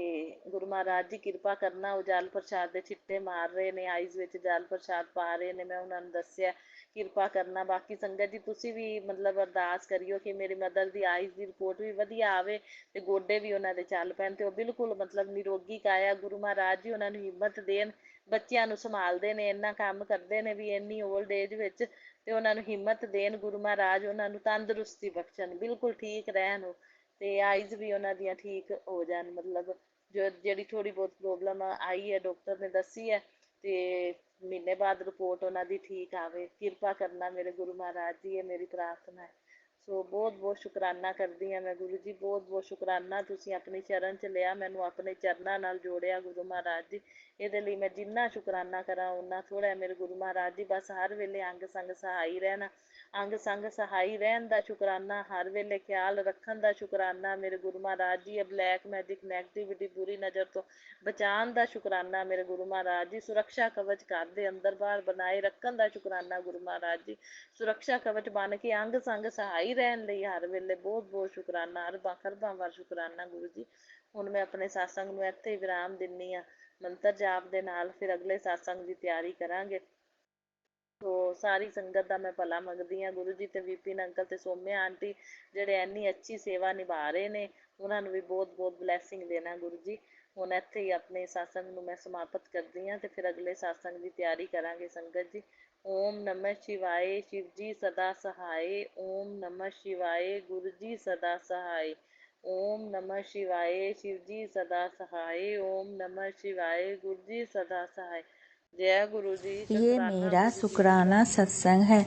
ਗੁਰੂ ਮਹਾਰਾਜ ਜੀ ਕਿਰਪਾ ਕਰਨਾ। ਉਹ ਜਲ ਪ੍ਰਸ਼ਾਦ ਦੇ ਛਿੱਟੇ ਮਾਰ ਰਹੇ ਨੇ, ਆਈਜ਼ ਵਿੱਚ ਜਲ ਪ੍ਰਸ਼ਾਦ ਪਾ ਰਹੇ ਨੇ, ਮੈਂ ਉਹਨਾਂ ਨੂੰ ਦੱਸਿਆ, ਕਿਰਪਾ ਕਰਨਾ। ਬਾਕੀ ਸੰਗਤ ਜੀ ਤੁਸੀਂ ਵੀ ਮਤਲਬ ਅਰਦਾਸ ਕਰਿਓ ਕਿ ਮੇਰੀ ਮਦਰ ਦੀ ਆਈਜ਼ ਦੀ ਰਿਪੋਰਟ ਵੀ ਵਧੀਆ ਆਵੇ, ਤੇ ਗੋਡੇ ਵੀ ਉਹਨਾਂ ਦੇ ਚੱਲ ਪੈਣ, ਤੇ ਉਹ ਬਿਲਕੁਲ ਮਤਲਬ ਨਿਰੋਗੀ ਕਾਇਆ। ਗੁਰੂ ਮਹਾਰਾਜ ਜੀ ਉਹਨਾਂ ਨੂੰ ਹਿੰਮਤ ਦੇਣ, ਬੱਚਿਆਂ ਨੂੰ ਸੰਭਾਲਦੇ ਨੇ, ਇੰਨਾ ਕੰਮ ਕਰਦੇ ਨੇ ਵੀ ਇੰਨੀ ਓਲਡ ਏਜ ਵਿੱਚ, ਤੇ ਉਹਨਾਂ ਨੂੰ ਹਿੰਮਤ ਦੇਣ ਗੁਰੂ ਮਹਾਰਾਜ। ਉਹਨਾਂ ਨੂੰ ਤੰਦਰੁਸਤੀ ਬਖਸ਼ਣ, ਬਿਲਕੁਲ ਠੀਕ ਰਹਿਣ ਉਹ, ਤੇ ਆਈਜ਼ ਵੀ ਉਹਨਾਂ ਦੀਆਂ ਠੀਕ ਹੋ ਜਾਣ। ਮਤਲਬ ਜਿਹੜੀ ਥੋੜ੍ਹੀ ਬਹੁਤ ਪ੍ਰੋਬਲਮ ਆਈ ਹੈ, ਡਾਕਟਰ ਨੇ ਦੱਸੀ ਹੈ, ਤੇ ਮਹੀਨੇ ਬਾਅਦ ਰਿਪੋਰਟ ਉਹਨਾਂ ਦੀ ਠੀਕ ਆਵੇ। ਕਿਰਪਾ ਕਰਨਾ ਮੇਰੇ ਗੁਰੂ ਮਹਾਰਾਜ ਜੀ, ਇਹ ਮੇਰੀ ਪ੍ਰਾਰਥਨਾ ਹੈ। ਸੋ ਬਹੁਤ ਬਹੁਤ ਸ਼ੁਕਰਾਨਾ ਕਰਦੀ ਹਾਂ ਮੈਂ ਗੁਰੂ ਜੀ, ਬਹੁਤ ਬਹੁਤ ਸ਼ੁਕਰਾਨਾ। ਤੁਸੀਂ ਆਪਣੀ ਚਰਨ 'ਚ ਲਿਆ, ਮੈਨੂੰ ਆਪਣੇ ਚਰਨਾਂ ਨਾਲ ਜੋੜਿਆ ਗੁਰੂ ਮਹਾਰਾਜ ਜੀ। ਇਹਦੇ ਲਈ ਮੈਂ ਜਿੰਨਾ ਸ਼ੁਕਰਾਨਾ ਕਰਾਂ ਓਨਾ ਥੋੜ੍ਹਾ ਮੇਰੇ ਗੁਰੂ ਮਹਾਰਾਜ ਜੀ। ਬਸ ਹਰ ਵੇਲੇ ਅੰਗ ਸੰਗ ਸਹਾਈ ਰਹਿਣਾ, ਅੰਗ ਸੰਗ ਸਹਾਈ ਰਹਿਣ ਦਾ ਸ਼ੁਕਰਾਨਾ, ਹਰ ਵੇਲੇ ਖਿਆਲ ਰੱਖਣ ਦਾ ਸ਼ੁਕਰਾਨਾ ਮੇਰੇ ਗੁਰੂ ਮਹਾਰਾਜ ਜੀ। ਇਹ ਬਲੈਕ ਮੈਜਿਕ ਨੈਗੇਟਿਵਿਟੀ ਬੁਰੀ ਨਜ਼ਰ ਤੋਂ ਬਚਾਉਣ ਦਾ ਸ਼ੁਕਰਾਨਾ ਮੇਰੇ ਗੁਰੂ ਮਹਾਰਾਜ ਜੀ। ਸੁਰੱਖਿਆ ਕਵਚ ਘਰ ਦੇ ਅੰਦਰ ਬਾਹਰ ਬਣਾਏ ਰੱਖਣ ਦਾ ਸ਼ੁਕਰਾਨਾ ਗੁਰੂ ਮਹਾਰਾਜ ਜੀ। ਸੁਰੱਖਿਆ ਕਵਚ ਬਣ ਕੇ ਅੰਗ ਸੰਗ ਸਹਾਈ ਰਹਿਣ ਲਈ ਹਰ ਵੇਲੇ ਬਹੁਤ ਬਹੁਤ ਸ਼ੁਕਰਾਨਾ, ਅਰਬਾਂ ਖਰਬਾਂ ਵਾਰ ਸ਼ੁਕਰਾਨਾ ਗੁਰੂ ਜੀ। ਹੁਣ ਮੈਂ ਆਪਣੇ ਸਤਸੰਗ ਨੂੰ ਇੱਥੇ ਹੀ ਵਿਰਾਮ ਦਿੰਦੀ ਹਾਂ, ਮੰਤਰ ਜਾਪ ਦੇ ਨਾਲ। ਫਿਰ ਅਗਲੇ ਸਤਸੰਗ ਦੀ ਤਿਆਰੀ ਕਰਾਂਗੇ। ਸੋ ਸਾਰੀ ਸੰਗਤ ਦਾ ਮੈਂ ਭਲਾ ਮੰਗਦੀ ਹਾਂ ਗੁਰੂ ਜੀ, ਤੇ ਵਿਪਿਨ ਅੰਕਲ ਤੇ ਸੋਮਿਆ ਆਂਟੀ ਜਿਹੜੇ ਇੰਨੀ ਅੱਛੀ ਸੇਵਾ ਨਿਭਾ ਰਹੇ ਨੇ, ਉਹਨਾਂ ਨੂੰ ਵੀ ਬਹੁਤ ਬਹੁਤ ਬਲੈਸਿੰਗ ਦੇਣਾ ਗੁਰੂ ਜੀ। ਹੁਣ ਇੱਥੇ ਹੀ ਆਪਣੇ ਸਤਸੰਗ ਨੂੰ ਮੈਂ ਸਮਾਪਤ ਕਰਦੀ ਹਾਂ, ਤੇ ਫਿਰ ਅਗਲੇ ਸਤਸੰਗ ਦੀ ਤਿਆਰੀ ਕਰਾਂਗੇ ਸੰਗਤ ਜੀ। ਓਮ ਨਮः शिवाय, शिव जी सदा सहाय। ओम नमः शिवाय, गुरु जी सदा सहाय। ओम नमः शिवाय, शिव जी सदा सहाय। ओम नमः शिवाय, गुरु जी सदा सहाय। जय गुरु जी। ये शुकराना मेरा गुरु जी। शुक्राना सत्संग है।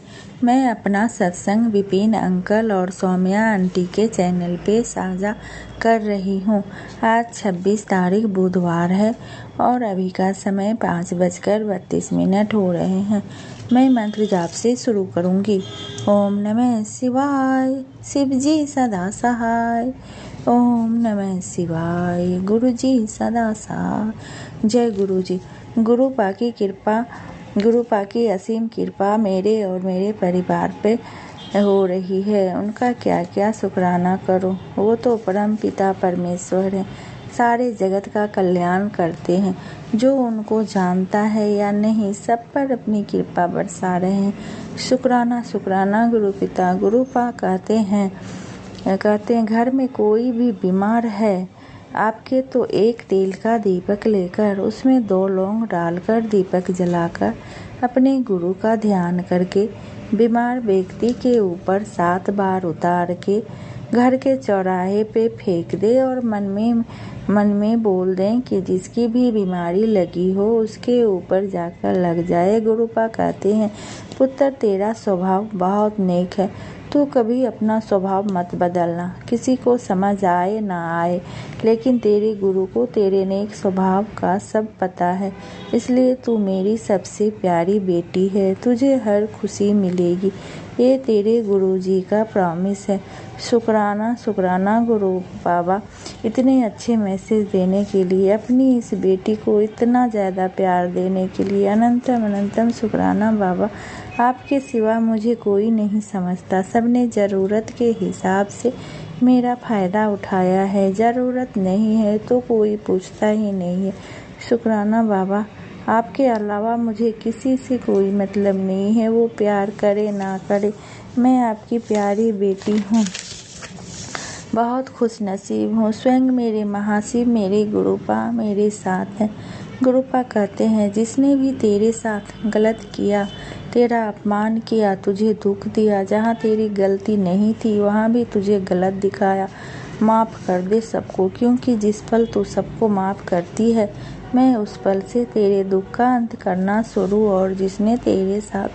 मैं अपना सत्संग विपिन अंकल और सौम्या आंटी के चैनल पे साझा कर रही हूँ। आज 26 तारीख बुधवार है और अभी का समय 5:32 हो रहे हैं। मैं मंत्र जाप से शुरू करूँगी। ओम नमः शिवाय, शिव जी सदा सहाय। ओम नमः शिवाय, गुरु जी सदा सहाय। जय गुरु जी। गुरु पाकी कृपा, गुरु पाकी असीम कृपा मेरे और मेरे परिवार पे हो रही है। उनका क्या क्या शुक्राना करो। वो तो परम पिता परमेश्वर हैं, सारे जगत का कल्याण करते हैं। जो उनको जानता है या नहीं, सब पर अपनी कृपा बरसा रहे हैं। शुक्राना शुक्राना गुरु पिता। गुरु पा कहते हैं घर में कोई भी बीमार है, आपके तो एक तेल का दीपक लेकर उसमें 2 लौंग डालकर दीपक जलाकर अपने गुरु का ध्यान करके बीमार व्यक्ति के ऊपर 7 बार उतार के घर के चौराहे पे फेंक दे और मन में बोल दें कि जिसकी भी बीमारी लगी हो उसके ऊपर जाकर लग जाए। गुरुपा कहते हैं पुत्र तेरा स्वभाव बहुत नेक है, तू कभी अपना स्वभाव मत बदलना। किसी को समझ आए ना आए, लेकिन तेरे गुरु को तेरे नेक स्वभाव का सब पता है, इसलिए तू मेरी सबसे प्यारी बेटी है। तुझे हर खुशी मिलेगी, ये तेरे गुरु जी का प्रॉमिस है। शुक्राना शुक्राना गुरु बाबा। इतने अच्छे मैसेज देने के लिए, अपनी इस बेटी को इतना ज़्यादा प्यार देने के लिए अनंतम अनंतम शुक्राना बाबा। आपके सिवा मुझे कोई नहीं समझता। सबने ज़रूरत के हिसाब से मेरा फ़ायदा उठाया है। ज़रूरत नहीं है तो कोई पूछता ही नहीं है। शुक्राना बाबा, आपके अलावा मुझे किसी से कोई मतलब नहीं है। वो प्यार करे ना करे, मैं आपकी प्यारी बेटी हूँ। बहुत खुश नसीब हूँ। स्वयं मेरे महाशिव, मेरे गुरुपा मेरे साथ हैं। गुरुपा कहते हैं, जिसने भी तेरे साथ गलत किया, तेरा अपमान किया, तुझे दुख दिया, जहाँ तेरी गलती नहीं थी वहाँ भी तुझे गलत दिखाया, माफ़ कर दे सबको, क्योंकि जिस पल तू सबको माफ़ करती है, मैं उस पल से तेरे दुख का अंत करना शुरू, और जिसने तेरे साथ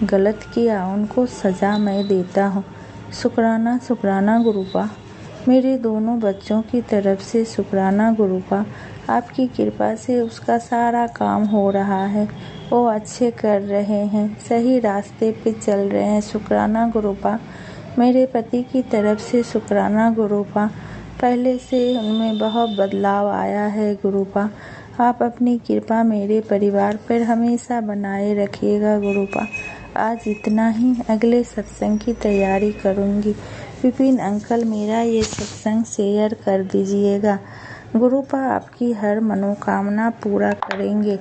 गलत किया उनको सज़ा मैं देता हूँ। शुक्राना शुक्राना गुरुपा, मेरे दोनों बच्चों की तरफ से शुक्राना गुरुपा। आपकी कृपा से उसका सारा काम हो रहा है। वो अच्छे कर रहे हैं, सही रास्ते पे चल रहे हैं। शुक्राना गुरुपा। मेरे पति की तरफ से शुक्राना गुरुपा। पहले से उनमें बहुत बदलाव आया है गुरुपा। आप अपनी कृपा मेरे परिवार पर हमेशा बनाए रखिएगा गुरुपा। आज इतना ही। अगले सत्संग की तैयारी करूँगी। विपिन अंकल, मेरा ये सत्संग शेयर कर दीजिएगा। गुरुपा आपकी हर मनोकामना पूरा करेंगे।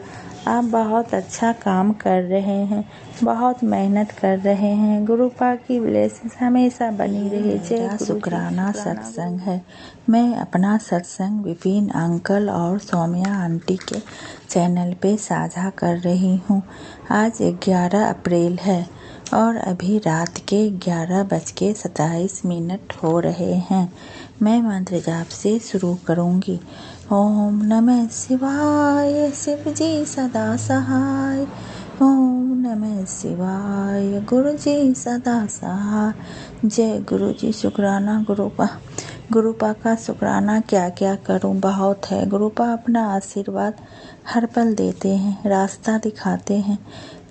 आप बहुत अच्छा काम कर रहे हैं, बहुत मेहनत कर रहे हैं। गुरुपा की ब्लेसिंग हमेशा बनी रहे। जय शुक्राना सत्संग है। मैं अपना सत्संग विपिन अंकल और सौम्या आंटी के चैनल पे साझा कर रही हूँ। आज 11 अप्रैल है और अभी रात के 11:27 हो रहे हैं। मैं मंत्र जाप से शुरू करूँगी। ओम नमः शिवाय, शिव जी सदा सहाय। ओम नमः शिवाय, गुरु जी सदा सहाय। जय गुरु जी। शुक्राना गुरुपा। गुरुपा का शुक्राना क्या क्या करूं, बहुत है। गुरुपा अपना आशीर्वाद हर पल देते हैं, रास्ता दिखाते हैं,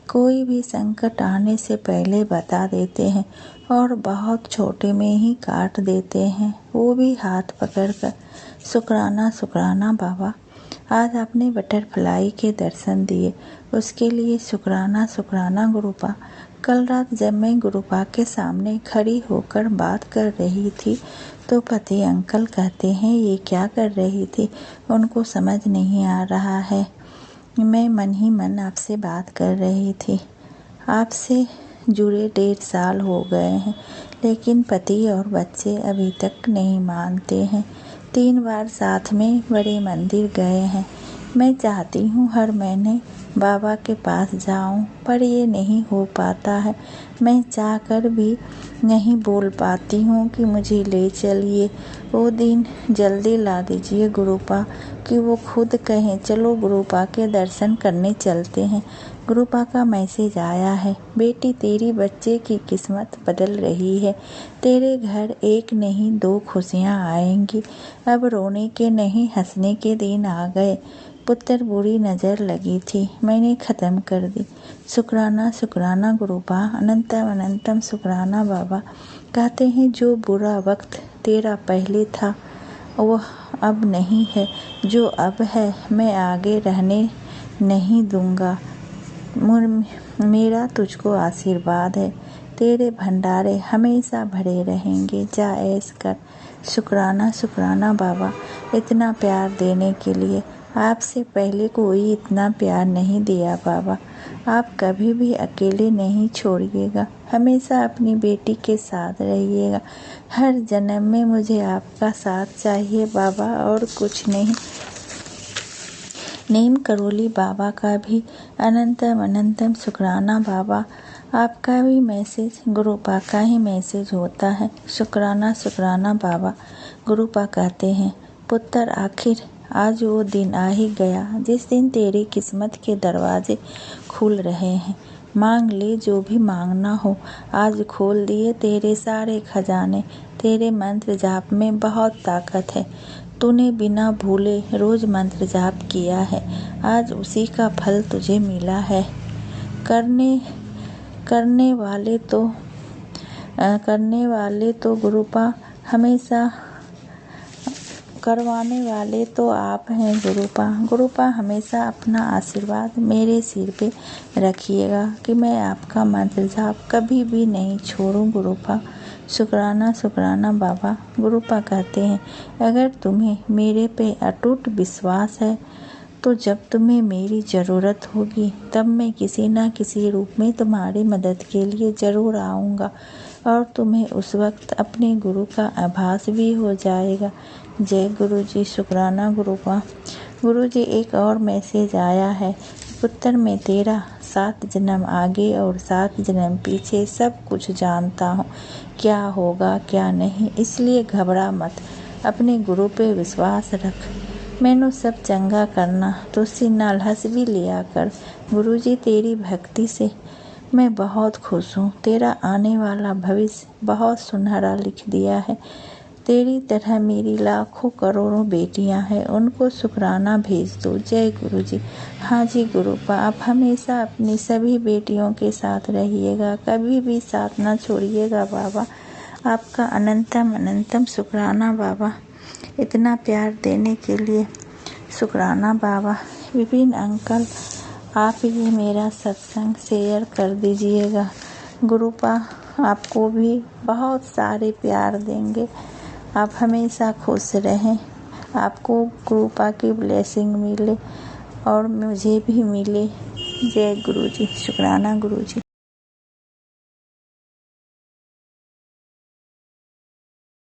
कोई भी संकट आने से पहले बता देते हैं और बहुत छोटे में ही काट देते हैं, वो भी हाथ पकड़कर। शुक्राना शुक्राना बाबा। आज आपने बटरफ्लाई के दर्शन दिए, उसके लिए शुक्राना शुक्राना गुरुपा। कल रात जब मैं गुरुपा के सामने खड़ी होकर बात कर रही थी तो पति अंकल कहते हैं, ये क्या कर रही थी, उनको समझ नहीं आ रहा है। मैं मन ही मन आपसे बात कर रही थी। आपसे जुड़े 1.5 साल हो गए हैं, लेकिन पति और बच्चे अभी तक नहीं मानते हैं। 3 बार साथ में बड़े मंदिर गए हैं। मैं चाहती हूँ हर महीने बाबा के पास जाऊँ, पर ये नहीं हो पाता है। मैं चाहकर भी नहीं बोल पाती हूँ कि मुझे ले चलिए। वो दिन जल्दी ला दीजिए गुरुपा, कि वो खुद कहें चलो गुरुपा के दर्शन करने चलते हैं। गुरुपा का मैसेज आया है, बेटी तेरी बच्चे की किस्मत बदल रही है। तेरे घर एक नहीं 2 खुशियाँ आएंगी। अब रोने के नहीं हंसने के दिन आ गए। पुत्र बुरी नज़र लगी थी, मैंने ख़त्म कर दी। शुक्राना शुक्राना गुरुपा। अनंतम अनंतम शुक्राना बाबा। कहते हैं जो बुरा वक्त तेरा पहले था वह अब नहीं है, जो अब है मैं आगे रहने नहीं दूंगा। मेरा तुझको आशीर्वाद है, तेरे भंडारे हमेशा भरे रहेंगे। जा ऐश कर। शुक्राना शुक्राना बाबा, इतना प्यार देने के लिए। आपसे पहले कोई इतना प्यार नहीं दिया बाबा। आप कभी भी अकेले नहीं छोड़िएगा, हमेशा अपनी बेटी के साथ रहिएगा। हर जन्म में मुझे आपका साथ चाहिए बाबा, और कुछ नहीं। नीम करोली बाबा का भी अनंतम अनंतम शुक्राना बाबा। आपका भी मैसेज गुरुपा का ही मैसेज होता है। शुक्राना शुक्राना बाबा। गुरुपा कहते हैं, पुत्र आखिर आज वो दिन आ ही गया जिस दिन तेरी किस्मत के दरवाजे खुल रहे हैं। मांग ले जो भी मांगना हो, आज खोल दिए तेरे सारे खजाने। तेरे मंत्र जाप में बहुत ताकत है। तूने बिना भूले रोज मंत्र जाप किया है, आज उसी का फल तुझे मिला है। करने वाले तो गुरुपा करवाने वाले तो आप हैं गुरुपा। गुरुपा हमेशा अपना आशीर्वाद मेरे सिर पे रखिएगा कि मैं आपका मंत्र जाप कभी भी नहीं छोड़ूं गुरुपा। शुक्राना शुक्राना बाबा। गुरुपा कहते हैं, अगर तुम्हें मेरे पे अटूट विश्वास है तो जब तुम्हें मेरी ज़रूरत होगी तब मैं किसी न किसी रूप में तुम्हारी मदद के लिए ज़रूर आऊँगा और तुम्हें उस वक्त अपने गुरु का आभास भी हो जाएगा। जय गुरु जी। शुक्राना गुरुपा। गुरु जी, एक और मैसेज आया है, पुत्र मैं तेरा 7 जन्म आगे और 7 जन्म पीछे सब कुछ जानता हूँ, क्या होगा क्या नहीं, इसलिए घबरा मत, अपने गुरु पे विश्वास रख, मैनू सब चंगा करना, तुसी नाल हंस भी लिया कर। गुरु जी, तेरी भक्ति से मैं बहुत खुश हूँ, तेरा आने वाला भविष्य बहुत सुनहरा लिख दिया है। तेरी तरह मेरी लाखों करोड़ों बेटियां हैं, उनको शुक्राना भेज दो। जय गुरु जी। हाँ जी गुरुपा, आप हमेशा अपनी सभी बेटियों के साथ रहिएगा, कभी भी साथ ना छोड़िएगा बाबा। आपका अनंतम अनंतम शुक्राना बाबा, इतना प्यार देने के लिए शुक्राना बाबा। विपिन अंकल, आप ये मेरा सत्संग शेयर कर दीजिएगा। गुरुपा आपको भी बहुत सारे प्यार देंगे, आप हमेशा खुश रहें, आपको गुरुपा की ब्लेसिंग मिले और मुझे भी मिले। जय गुरु जी। शुक्राना गुरु जी।